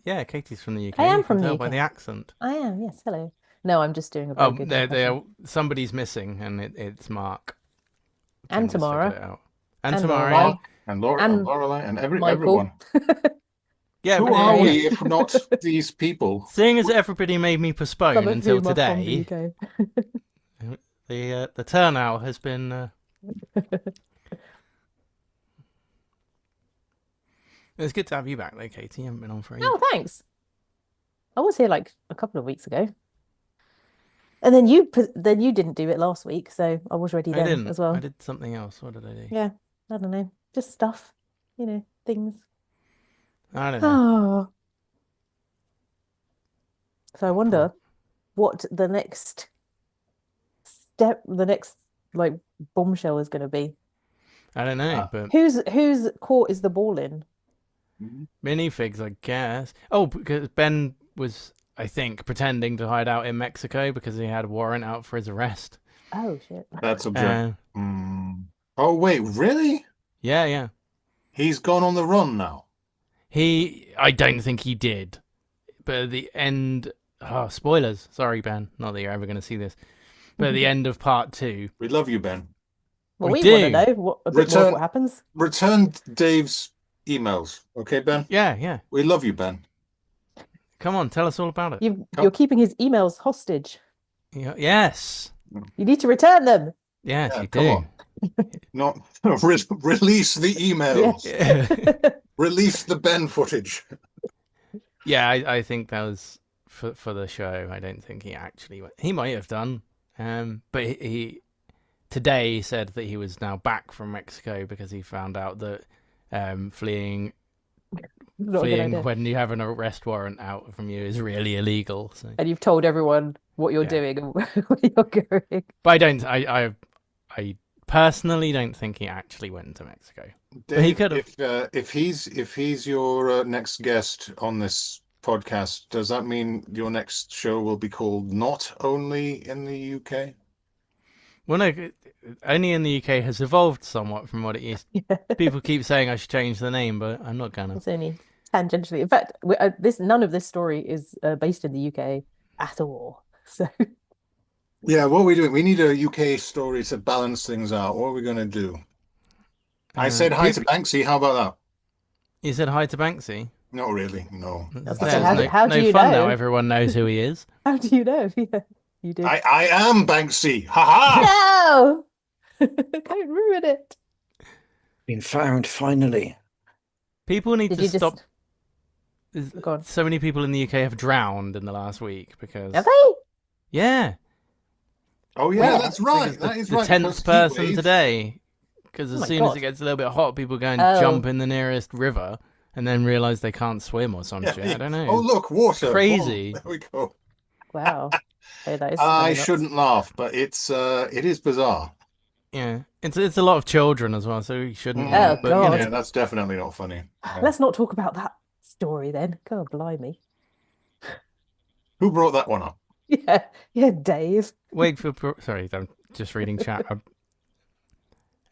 A: from the UK.
C: I am
A: You can
C: from the
A: tell by
C: UK.
A: the accent.
C: I am, yes. Hello. No, I'm just doing a
A: Oh,
C: very good impression.
A: somebody's missing, and it's Mark.
C: And
A: Jen just figured
C: Tamara.
A: it out. And
C: And
A: Tamara.
C: Lorelai.
B: And Laura,
C: And
B: and Lorelai, and
C: Michael.
B: everyone.
A: Yeah,
B: Who
A: but
B: are
A: yeah.
B: we if not these people?
A: Seeing as everybody made me postpone
C: Some of
A: until
C: whom are from
A: today,
C: the UK.
A: the turnout has been. It's good to have you back, though, Katie. You haven't been on for ages.
C: Oh, thanks. I was here like a couple of weeks ago. And then you didn't do it last week, so I was ready
A: I
C: then
A: didn't.
C: as well.
A: I did something else. What did I do?
C: Yeah, I don't know. Just stuff, things.
A: I don't know.
C: Oh. So I wonder what the next like bombshell is going to be.
A: I don't know, but
C: Whose court is the ball in?
A: minifigs, I guess. Oh, because Ben was, I think, pretending to hide out in Mexico because he had a warrant out for his arrest.
C: Oh shit.
B: That's objective. Oh wait, really?
A: Yeah.
B: He's gone on the run now.
A: I don't think he did. But at the end, spoilers. Sorry, Ben. Not that you're ever going to see this. But at the end of part 2,
B: We love you, Ben.
C: Well,
A: We
C: we want to
A: do.
C: know a bit more of what happens.
B: Return Dave's emails, okay, Ben?
A: Yeah.
B: We love you, Ben.
A: Come on, tell us all about it.
C: You're keeping his emails hostage.
A: Yes.
C: You need to return them.
A: Yes,
B: Yeah,
A: you
B: come
A: do.
B: on. Not release the emails. Release the Ben footage.
A: Yeah, I think that was for the show. I don't think he actually went. He might have done. But he today said that he was now back from Mexico because he found out that fleeing when you have an arrest warrant out from you is really illegal. So.
C: And you've told everyone what you're doing and where you're going.
A: But I personally don't think he actually went to Mexico.
B: Dave,
A: but he could have.
B: If he's your next guest on this podcast, does that mean your next show will be called Not Only in the UK?
A: Well, no, Only in the UK has evolved somewhat from what it used. People keep saying I should change the name, but I'm not gonna.
C: It's only tangentially. In fact, none of this story is based in the UK at all. So
B: yeah, what are we doing? We need a UK story to balance things out. What are we going to do? I said hi to Banksy. How about that?
A: You said hi to Banksy?
B: Not really. No.
C: How do you
A: fun
C: know?
A: Now everyone knows who he is.
C: How do you know? Yeah, you did.
B: I am Banksy. Ha ha!
C: No! Don't ruin it.
D: Been found finally.
A: People need
C: Did
A: to
C: you
A: stop.
C: Go on.
A: So many people in the UK have drowned in the last week because.
C: Have they?
A: Yeah.
B: Oh yeah,
C: Where?
B: that's right.
A: Because
B: That is
A: the
B: right.
A: 10th person today. Because as
C: my
A: soon as
C: God.
A: it gets a little bit hot, people go and
C: Oh.
A: jump in the nearest river and then realise they can't swim or some shit. I don't know.
B: Oh look, water.
A: Crazy.
B: Oh, there we go.
C: Wow. Hey, that is
B: I
C: really nuts.
B: shouldn't laugh, but it is bizarre.
A: Yeah, it's a lot of children as well, so you shouldn't.
C: Oh,
A: but,
C: God.
B: Yeah, that's definitely not funny. Yeah.
C: Let's not talk about that story then. God blimey.
B: Who brought that one up?
C: Yeah, Dave.
A: Wait for sorry, I'm just reading chat.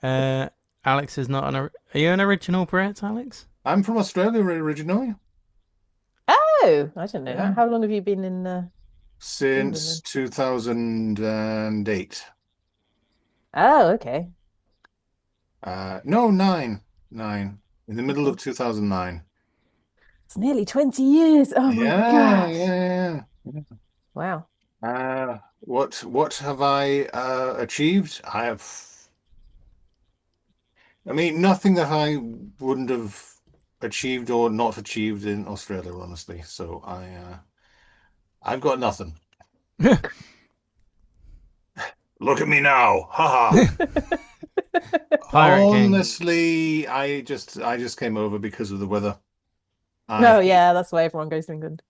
A: Alex is not are you an original Brit, Alex?
B: I'm from Australia originally.
C: Oh, I didn't know
B: Yeah.
C: that. How long have you been in
B: Since 2008.
C: Oh, okay.
B: No, nine. In the middle of 2009.
C: It's nearly 20 years. Oh my gosh.
B: Yeah.
C: Wow.
B: What have I achieved? I mean, nothing that I wouldn't have achieved or not achieved in Australia, honestly. So I've got nothing. Look at me now, haha.
A: Pirate King.
B: Honestly, I just came over because of the weather.
C: No, yeah, that's why everyone goes to England.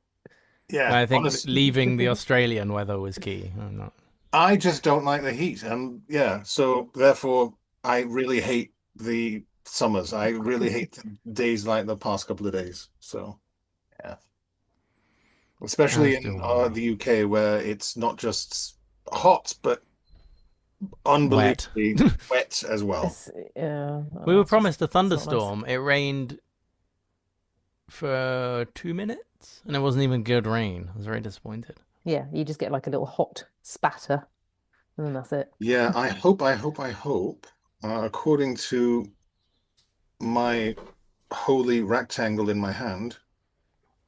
B: Yeah,
A: I think
B: honestly,
A: leaving the Australian weather was key. I'm not.
B: I just don't like the heat, and yeah, so therefore I really hate the summers. I really hate days like the past couple of days. So yeah, especially in the UK where it's not just hot but unbelievably wet as well.
C: Yeah.
A: We were promised a thunderstorm. It rained for 2 minutes, and it wasn't even good rain. I was very disappointed.
C: Yeah, you just get like a little hot spatter, and then that's it.
B: Yeah, I hope, according to my holy rectangle in my hand,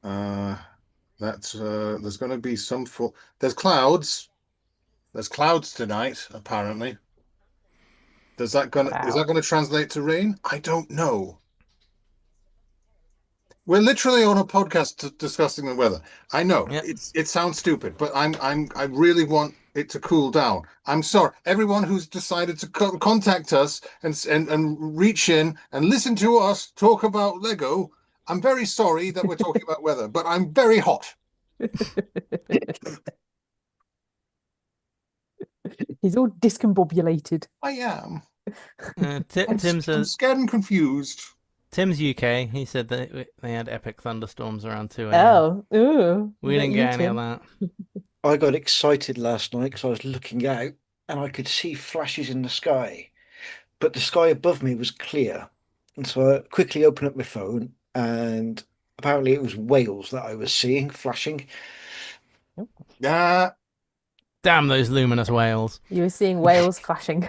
B: that's there's going to be there's clouds. There's clouds tonight, apparently. Is that going to translate to rain? I don't know. We're literally on a podcast discussing the weather. I know it sounds stupid, but I really want it to cool down. I'm sorry, everyone who's decided to contact us and reach in and listen to us talk about Lego. I'm very sorry that we're talking about weather, but I'm very hot.
C: He's all discombobulated.
B: I am.
A: Tim says,
B: I'm scared and confused.
A: Tim's UK. He said that they had epic thunderstorms around 2 a.m.
C: Oh, ooh.
A: We didn't get any of that.
D: I got excited last night because I was looking out and I could see flashes in the sky, but the sky above me was clear. And so I quickly opened up my phone, and apparently it was whales that I was seeing flashing.
A: Damn those luminous whales.
C: You were seeing whales flashing.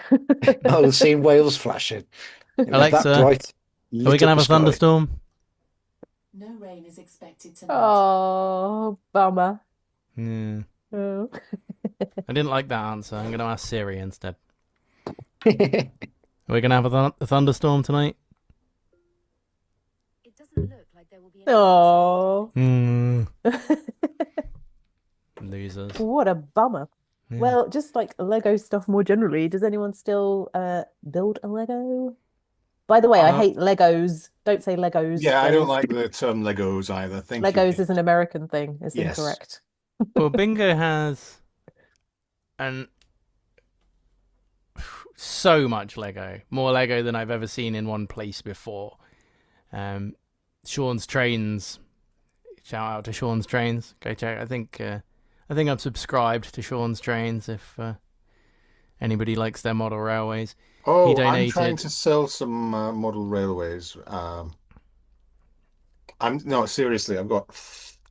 D: I was seeing whales flashing.
A: Alexa, are we going to have a thunderstorm?
M: No rain is expected tonight.
C: Oh, bummer.
A: Yeah.
C: Oh.
A: I didn't like that answer. I'm going to ask Siri instead. Are we going to have a thunderstorm tonight?
M: It doesn't look like there will be
C: Oh.
A: Losers.
C: What a bummer.
A: Yeah.
C: Well, just like Lego stuff more generally, does anyone still build a Lego? By the way, I hate Legos. Don't say Legos.
B: Yeah, I don't like the term Legos either.
C: Legos is an American thing. It's incorrect.
A: Well, Bingo has so much Lego. More Lego than I've ever seen in one place before. Sean's Trains. Shout out to Sean's Trains. Go check. I think I've subscribed to Sean's Trains if anybody likes their model railways.
B: Oh,
A: he donated...
B: I'm trying to sell some model railways. Seriously, I've got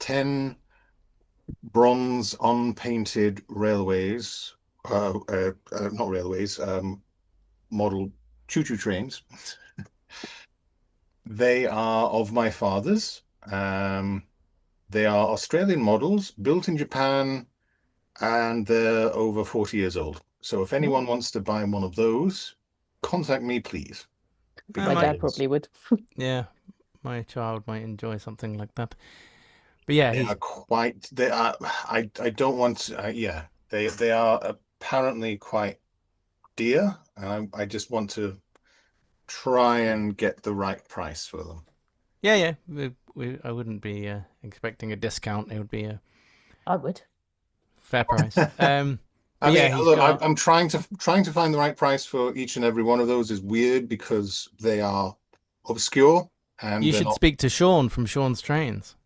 B: 10 bronze unpainted railways. Not railways. Model choo-choo trains. They are of my father's. They are Australian models, built in Japan, and they're over 40 years old. So if anyone wants to buy one of those, contact me, please.
C: My dad probably would.
A: Yeah, my child might enjoy something like that. But yeah,
B: they are. I don't want to. They are apparently quite dear, and I just want to try and get the right price for them.
A: Yeah. I wouldn't be expecting a discount. It would be
C: I would.
A: Fair price.
B: I'm trying to find the right price for each and every one of those is weird because they are obscure. And
A: you should speak to Sean from Sean's Trains.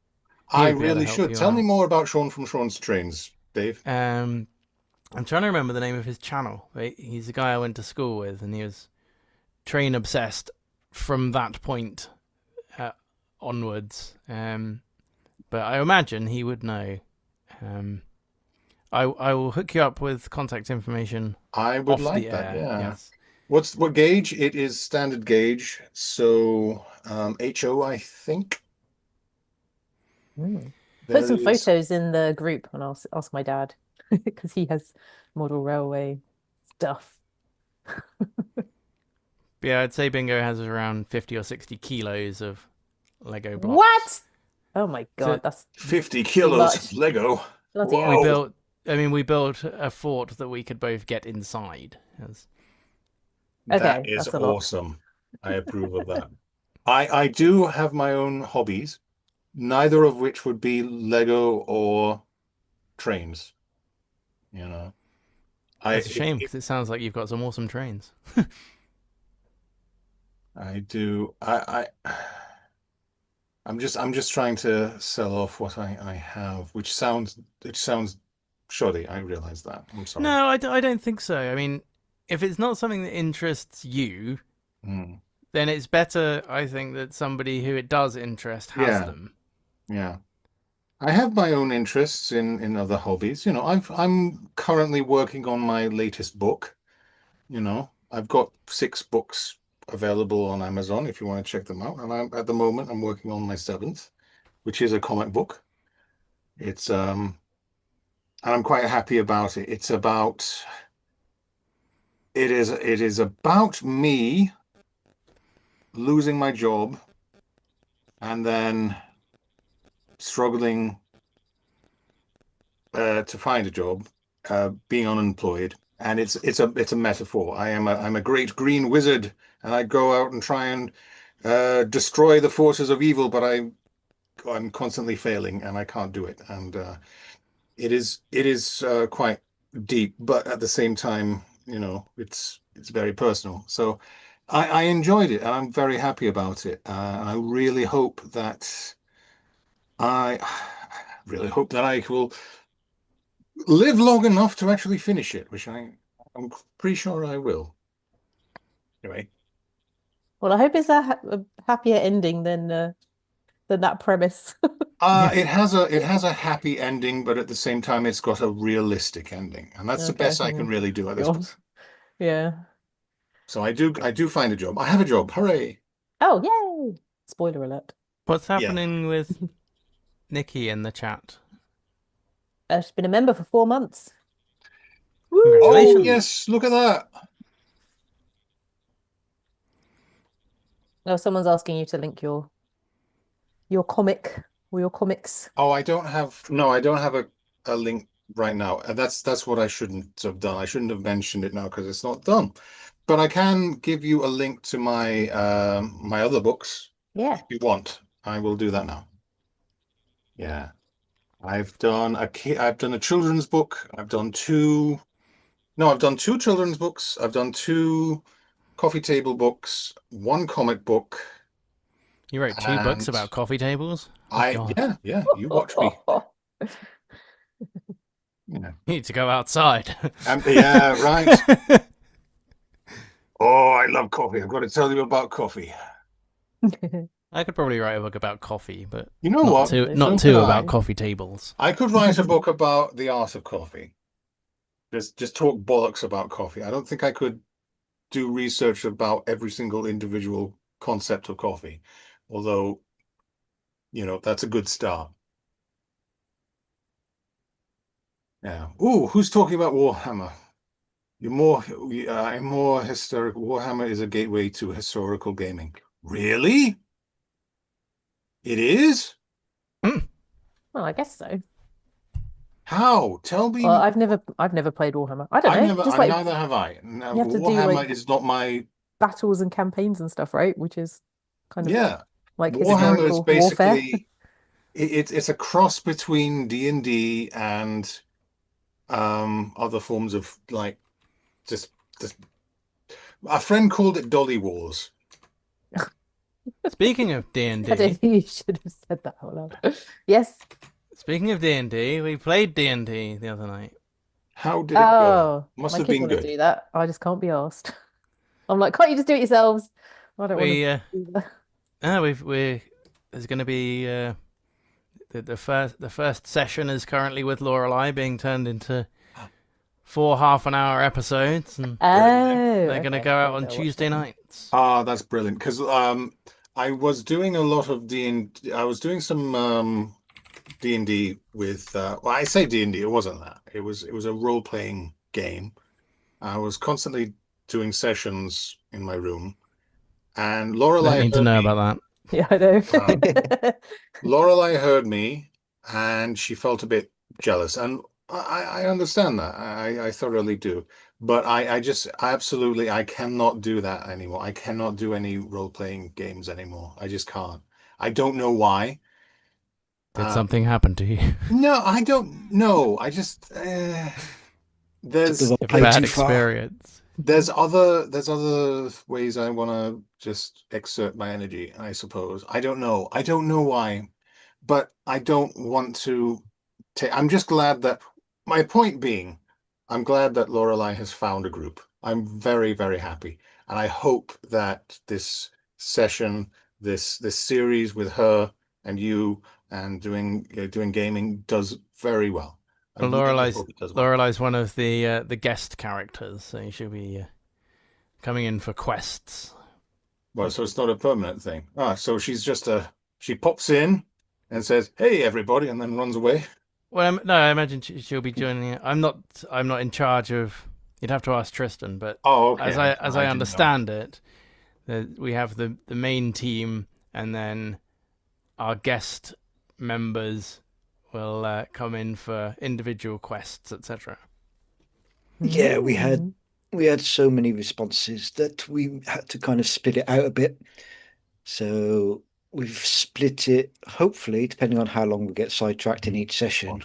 B: I really should. Tell me more about Sean from Sean's Trains, Dave.
A: I'm trying to remember the name of his channel. He's a guy I went to school with, and he was train obsessed from that point onwards. But I imagine he would know. I will hook you up with contact information.
B: I would like that. Yeah. Yes. What gauge? It is standard gauge. So HO, I think.
C: Put some photos in the group, and I'll ask my dad because he has model railway stuff.
A: Yeah, I'd say Bingo has around 50 or 60 kilos of Lego blocks.
C: What? Oh my god, that's
B: 50 kilos of Lego.
A: We built a fort that we could both get inside.
B: That is awesome. I approve of that. I do have my own hobbies, neither of which would be Lego or trains. You know,
A: it's a shame because it sounds like you've got some awesome trains.
B: I do. I'm just trying to sell off what I have, which sounds shoddy. I realize that. I'm sorry.
A: No, I don't think so. I mean, if it's not something that interests you, then it's better, I think, that somebody who it does interest has
B: Yeah.
A: them.
B: Yeah. I have my own interests in other hobbies. You know, I'm currently working on my latest book. You know, I've got 6 books available on Amazon if you want to check them out. And at the moment I'm working on my 7th, which is a comic book. It's and I'm quite happy about it. It is about me losing my job and then struggling to find a job, being unemployed, and it's a metaphor. I'm a great green wizard, and I go out and try and destroy the forces of evil, but I'm constantly failing, and I can't do it. And it is quite deep, but at the same time, you know, it's very personal. So I enjoyed it, and I'm very happy about it. And I really hope that I will live long enough to actually finish it, which I'm pretty sure I will. Anyway,
C: Well, I hope it's a happier ending than that premise.
B: it has a happy ending, but at the same time, it's got a realistic ending, and that's the
C: Okay.
B: best I can really do at this
C: God.
B: point.
C: Yeah.
B: So I do find a job. I have a job. Hooray!
C: Oh, yay! Spoiler alert.
A: What's happening with Nikki in the chat?
C: She's been a member for 4 months.
B: Oh
A: Congratulations.
B: yes, look at that.
C: No, someone's asking you to link your comic or your comics.
B: Oh, I don't have a link right now. And that's what I shouldn't have done. I shouldn't have mentioned it now because it's not done. But I can give you a link to my my other books.
C: Yeah.
B: If you want. I will do that now. Yeah. I've done a children's book. I've done 2 children's books. I've done 2 coffee table books, 1 comic book.
A: You wrote 2 books about coffee tables? Oh, God.
B: Yeah, you watch me. Yeah.
A: You need to go outside.
B: Yeah, right. Oh, I love coffee. I've got to tell you about coffee.
A: I could probably write a book about coffee, but
B: you know
A: not
B: what?
A: Not two about coffee tables.
B: I could write a book about the art of coffee. Just talk bollocks about coffee. I don't think I could do research about every single individual concept of coffee, although, you know, that's a good start. Yeah. Ooh, who's talking about Warhammer? I'm more historical. Warhammer is a gateway to historical gaming. Really? It is?
C: Well, I guess so.
B: How? Tell me.
C: Well, I've never played Warhammer. I don't know. Just like
B: neither have I. No,
C: you have to do
B: Warhammer
C: like
B: is not my
C: battles and campaigns and stuff, right? Which is kind of like
B: Warhammer is
C: historical warfare.
B: basically it's a cross between D&D and other forms of like just a friend called it Dolly Wars.
A: Speaking of D&D,
C: I don't think you should have said that out loud. Yes.
A: Speaking of D&D, we played D&D the other night.
B: How did it go? Must
C: my
B: have
C: kids
B: been
C: want to
B: good.
C: do that. I just can't be asked. I'm like, can't you just do it yourselves? I don't want to do that.
A: There's going to be the first session is currently with Lorelei being turned into 4 half-an-hour episodes, and they're going to go out on Tuesday nights.
B: Ah, that's brilliant. Because I was doing a lot of D&D. I was doing some D&D with. Well, I say D&D. It wasn't that. It was a role-playing game. I was constantly doing sessions in my room, and Lorelei.
A: I need to know about that.
C: Yeah, I know.
B: Lorelei heard me, and she felt a bit jealous, and I understand that. I thoroughly do. But I absolutely I cannot do that anymore. I cannot do any role-playing games anymore. I just can't. I don't know why.
A: Did something happen to you?
B: No, I don't know. I just there's
A: a bad experience.
B: There's other ways I want to just exert my energy, I suppose. I don't know why, but I don't want to take. I'm just glad that my point being, I'm glad that Lorelei has found a group. I'm very, very happy, and I hope that this session, this series with her and you, and doing gaming does very well. I
A: Well,
B: really hope it does well.
A: Lorelai's one of the guest characters, so she'll be coming in for quests.
B: Well, so it's not a permanent thing. So she's just she pops in and says, "Hey, everybody," and then runs away.
A: Well, no, I imagine she'll be joining it. I'm not in charge of. You'd have to ask Tristan, but
B: okay.
A: as I understand it, we have the main team, and then our guest members will come in for individual quests, etc.
D: Yeah, we had so many responses that we had to kind of split it out a bit. So we've split it, hopefully, depending on how long we get sidetracked in each session,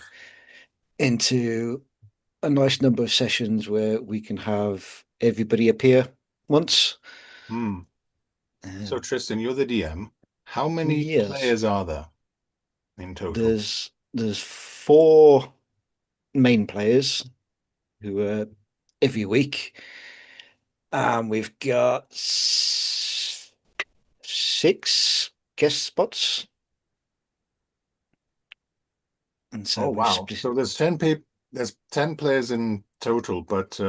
D: into a nice number of sessions where we can have everybody appear once.
B: So Tristan, you're the DM. How many players are there in total?
D: There's 4 main players who are every week. We've got 6 guest spots. And so
B: wow. So there's 10 people. There's 10 players in total, but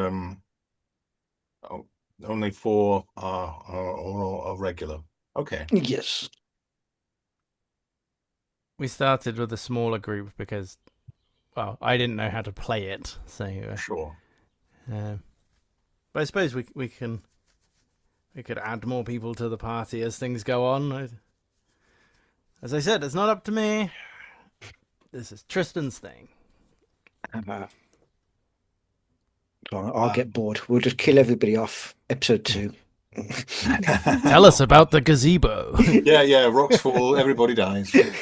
B: only 4 are regular. Okay.
D: Yes.
A: We started with a smaller group because, well, I didn't know how to play it, so
B: sure.
A: But I suppose we could add more people to the party as things go on. As I said, it's not up to me. This is Tristan's thing.
D: I'll get bored. We'll just kill everybody off. Episode 2.
A: Tell us about the gazebo.
B: Yeah. Rocks fall. Everybody dies.
A: I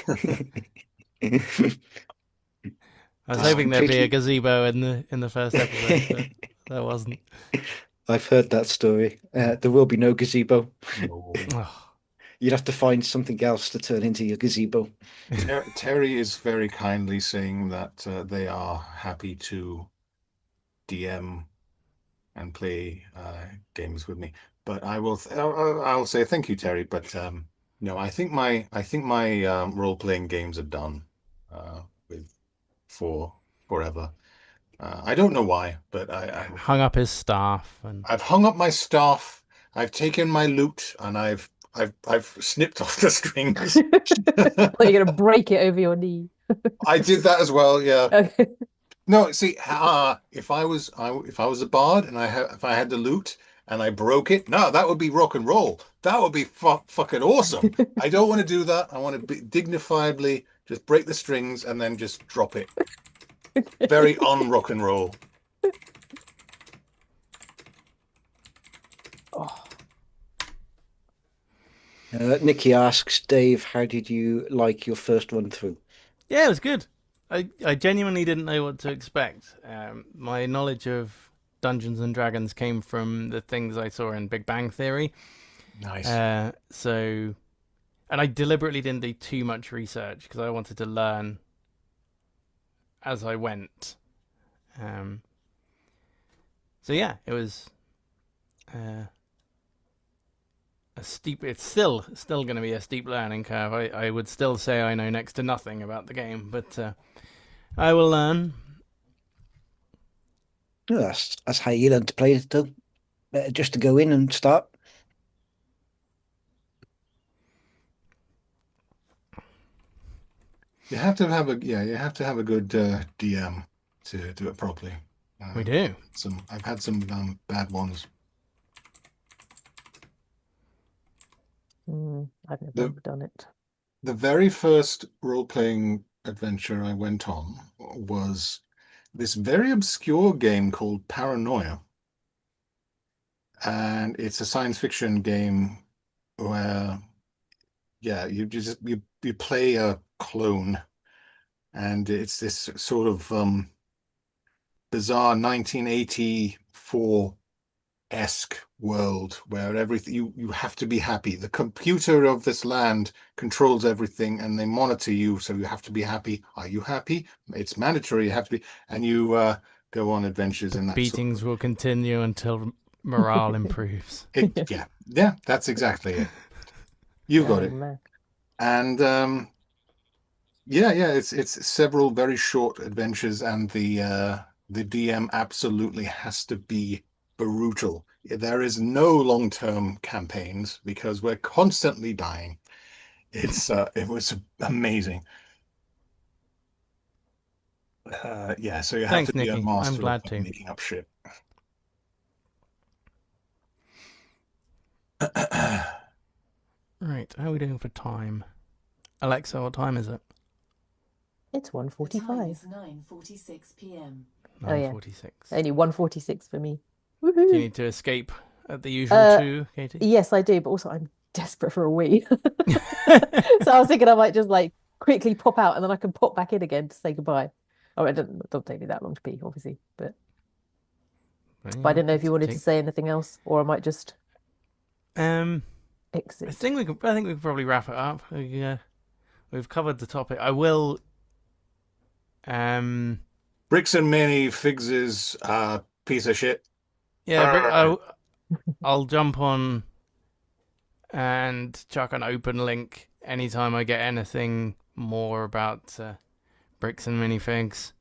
A: was hoping there'd be a gazebo in the first episode, but there wasn't.
D: I've heard that story. There will be no gazebo.
B: No.
D: You'd have to find something else to turn into your gazebo.
B: Terry is very kindly saying that they are happy to DM and play games with me, but I'll say thank you, Terry. But no, I think my role-playing games are done for forever. I don't know why, but I
A: hung up his staff, and
B: I've hung up my staff. I've taken my loot, and I've snipped off the strings.
C: Well, you're gonna break it over your knee.
B: I did that as well. Yeah.
C: Okay.
B: No, see, if I was a bard and if I had the loot and I broke it, no, that would be rock and roll. That would be fucking awesome. I don't want to do that. I want to be dignifiedly just break the strings and then just drop it. Very on rock and roll.
D: Nikki asks, Dave, how did you like your first run through?
A: Yeah, it was good. I genuinely didn't know what to expect. My knowledge of Dungeons and Dragons came from the things I saw in Big Bang Theory.
B: Nice.
A: And I deliberately didn't do too much research because I wanted to learn as I went. So yeah, it was a steep. It's still going to be a steep learning curve. I would still say I know next to nothing about the game, but I will learn.
D: Yeah, that's how you learn to play it, though. Better just to go in and start.
B: You have to have a good DM to do it properly.
A: We do.
B: I've had some bad ones.
C: I've never done it.
B: The very first role-playing adventure I went on was this very obscure game called Paranoia. And it's a science fiction game where, you play a clone, and it's this sort of bizarre 1984-esque world where everything you have to be happy. The computer of this land controls everything, and they monitor you, so you have to be happy. Are you happy? It's mandatory. You have to be, and you go on adventures. And that
A: beatings will continue until morale improves.
B: Yeah, that's exactly it. You've got it.
C: man.
B: And it's several very short adventures, and the DM absolutely has to be brutal. There is no long-term campaigns because we're constantly dying. It was amazing. So you have
A: Thanks,
B: to be a
A: Nikki.
B: master
A: I'm glad
B: of
A: to.
B: making up shit.
A: Right, how are we doing for time? Alexa, what time is it?
C: It's
M: The time
C: 1:45.
M: is 9:46 p.m.
C: Oh, yeah.
A: 9:46.
C: Only 1:46 for me.
A: Do you
C: Woohoo.
A: need to escape at the usual 2, Katie?
C: Yes, I do, but also I'm desperate for a wee. So I was thinking I might just like quickly pop out and then I can pop back in again to say goodbye. Oh, it don't take me that long to pee, obviously, but I didn't know if you wanted to say anything else, or I might just exit.
A: I think we can probably wrap it up. We've covered the topic. I will.
B: Bricks and Minifigs is a piece of shit.
A: Yeah, I'll jump on and chuck an open link anytime I get anything more about Bricks and Minifigs.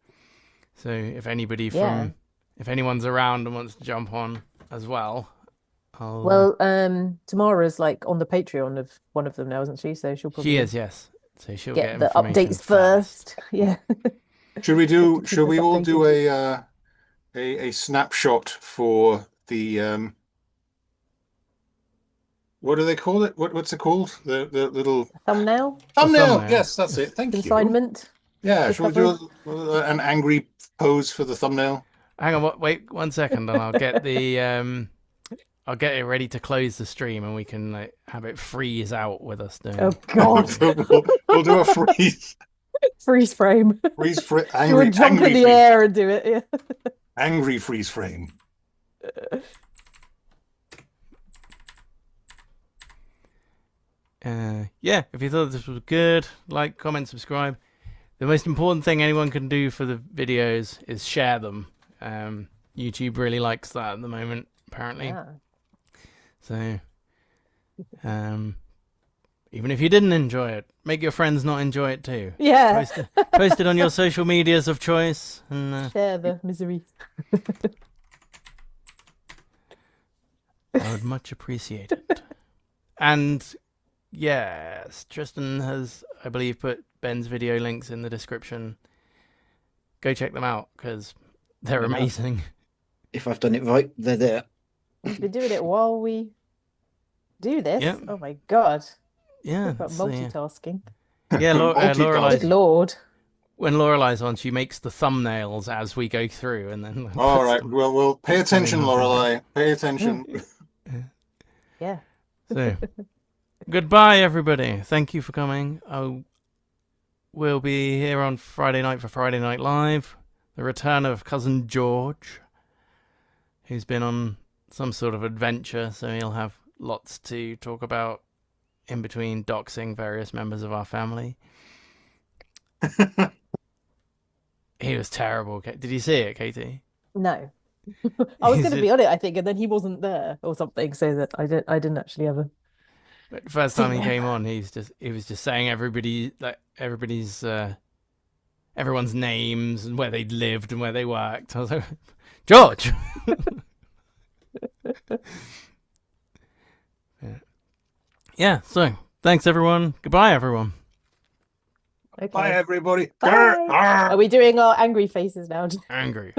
A: So if anyone's around and wants to jump on as well, I'll.
C: Well, Tamara's like on the Patreon of one of them now, isn't she? So she'll probably
A: She is, yes. So she'll
C: get
A: get
C: the
A: information
C: updates first. Yeah.
B: Should we all do
C: updated.
B: a snapshot for the what do they call it? What's it called? The little
C: thumbnail?
B: Thumbnail. Yes, that's it. Thank you.
C: Consignment.
B: Yeah, should we do an angry pose for the thumbnail?
A: Hang on, wait 1 second, and I'll get the I'll get it ready to close the stream, and we can like have it freeze out with us doing.
C: Oh God!
B: we'll do a freeze.
C: Freeze frame.
B: Angry,
C: you jump in the air and do it. Yeah.
B: Angry freeze frame.
A: Yeah, if you thought this was good, like, comment, subscribe. The most important thing anyone can do for the videos is share them. YouTube really likes that at the moment, apparently.
C: Yeah.
A: So, even if you didn't enjoy it, make your friends not enjoy it too.
C: Yeah.
A: Post it on your social medias of choice. And
C: share the misery.
A: I would much appreciate it. And yes, Tristan has, I believe, put Ben's video links in the description. Go check them out because they're amazing.
D: If I've done it right, they're there.
C: We've been doing it while we do this.
A: Yep.
C: Oh my God.
A: Yeah.
C: Talk about multitasking.
A: Yeah, Lorelai.
C: Good Lord.
A: When Lorelai's on, she makes the thumbnails as we go through, and then.
B: All right. Well, pay attention, Lorelai. Pay attention.
C: Yeah.
A: So, goodbye, everybody. Thank you for coming. We'll be here on Friday night for Friday Night Live. The return of Cousin George, who's been on some sort of adventure, so he'll have lots to talk about in between doxing various members of our family. He was terrible. Did you see it, Katie?
C: No. I was going to be on it, I think, and then he wasn't there or something, so that I didn't actually have a.
A: But the first time he came on, he was just saying everybody's everyone's names and where they'd lived and where they worked. I was like, George. Yeah. So thanks, everyone. Goodbye, everyone.
C: Okay.
B: Bye, everybody.
C: Bye. Are we doing our angry faces now?
A: Angry.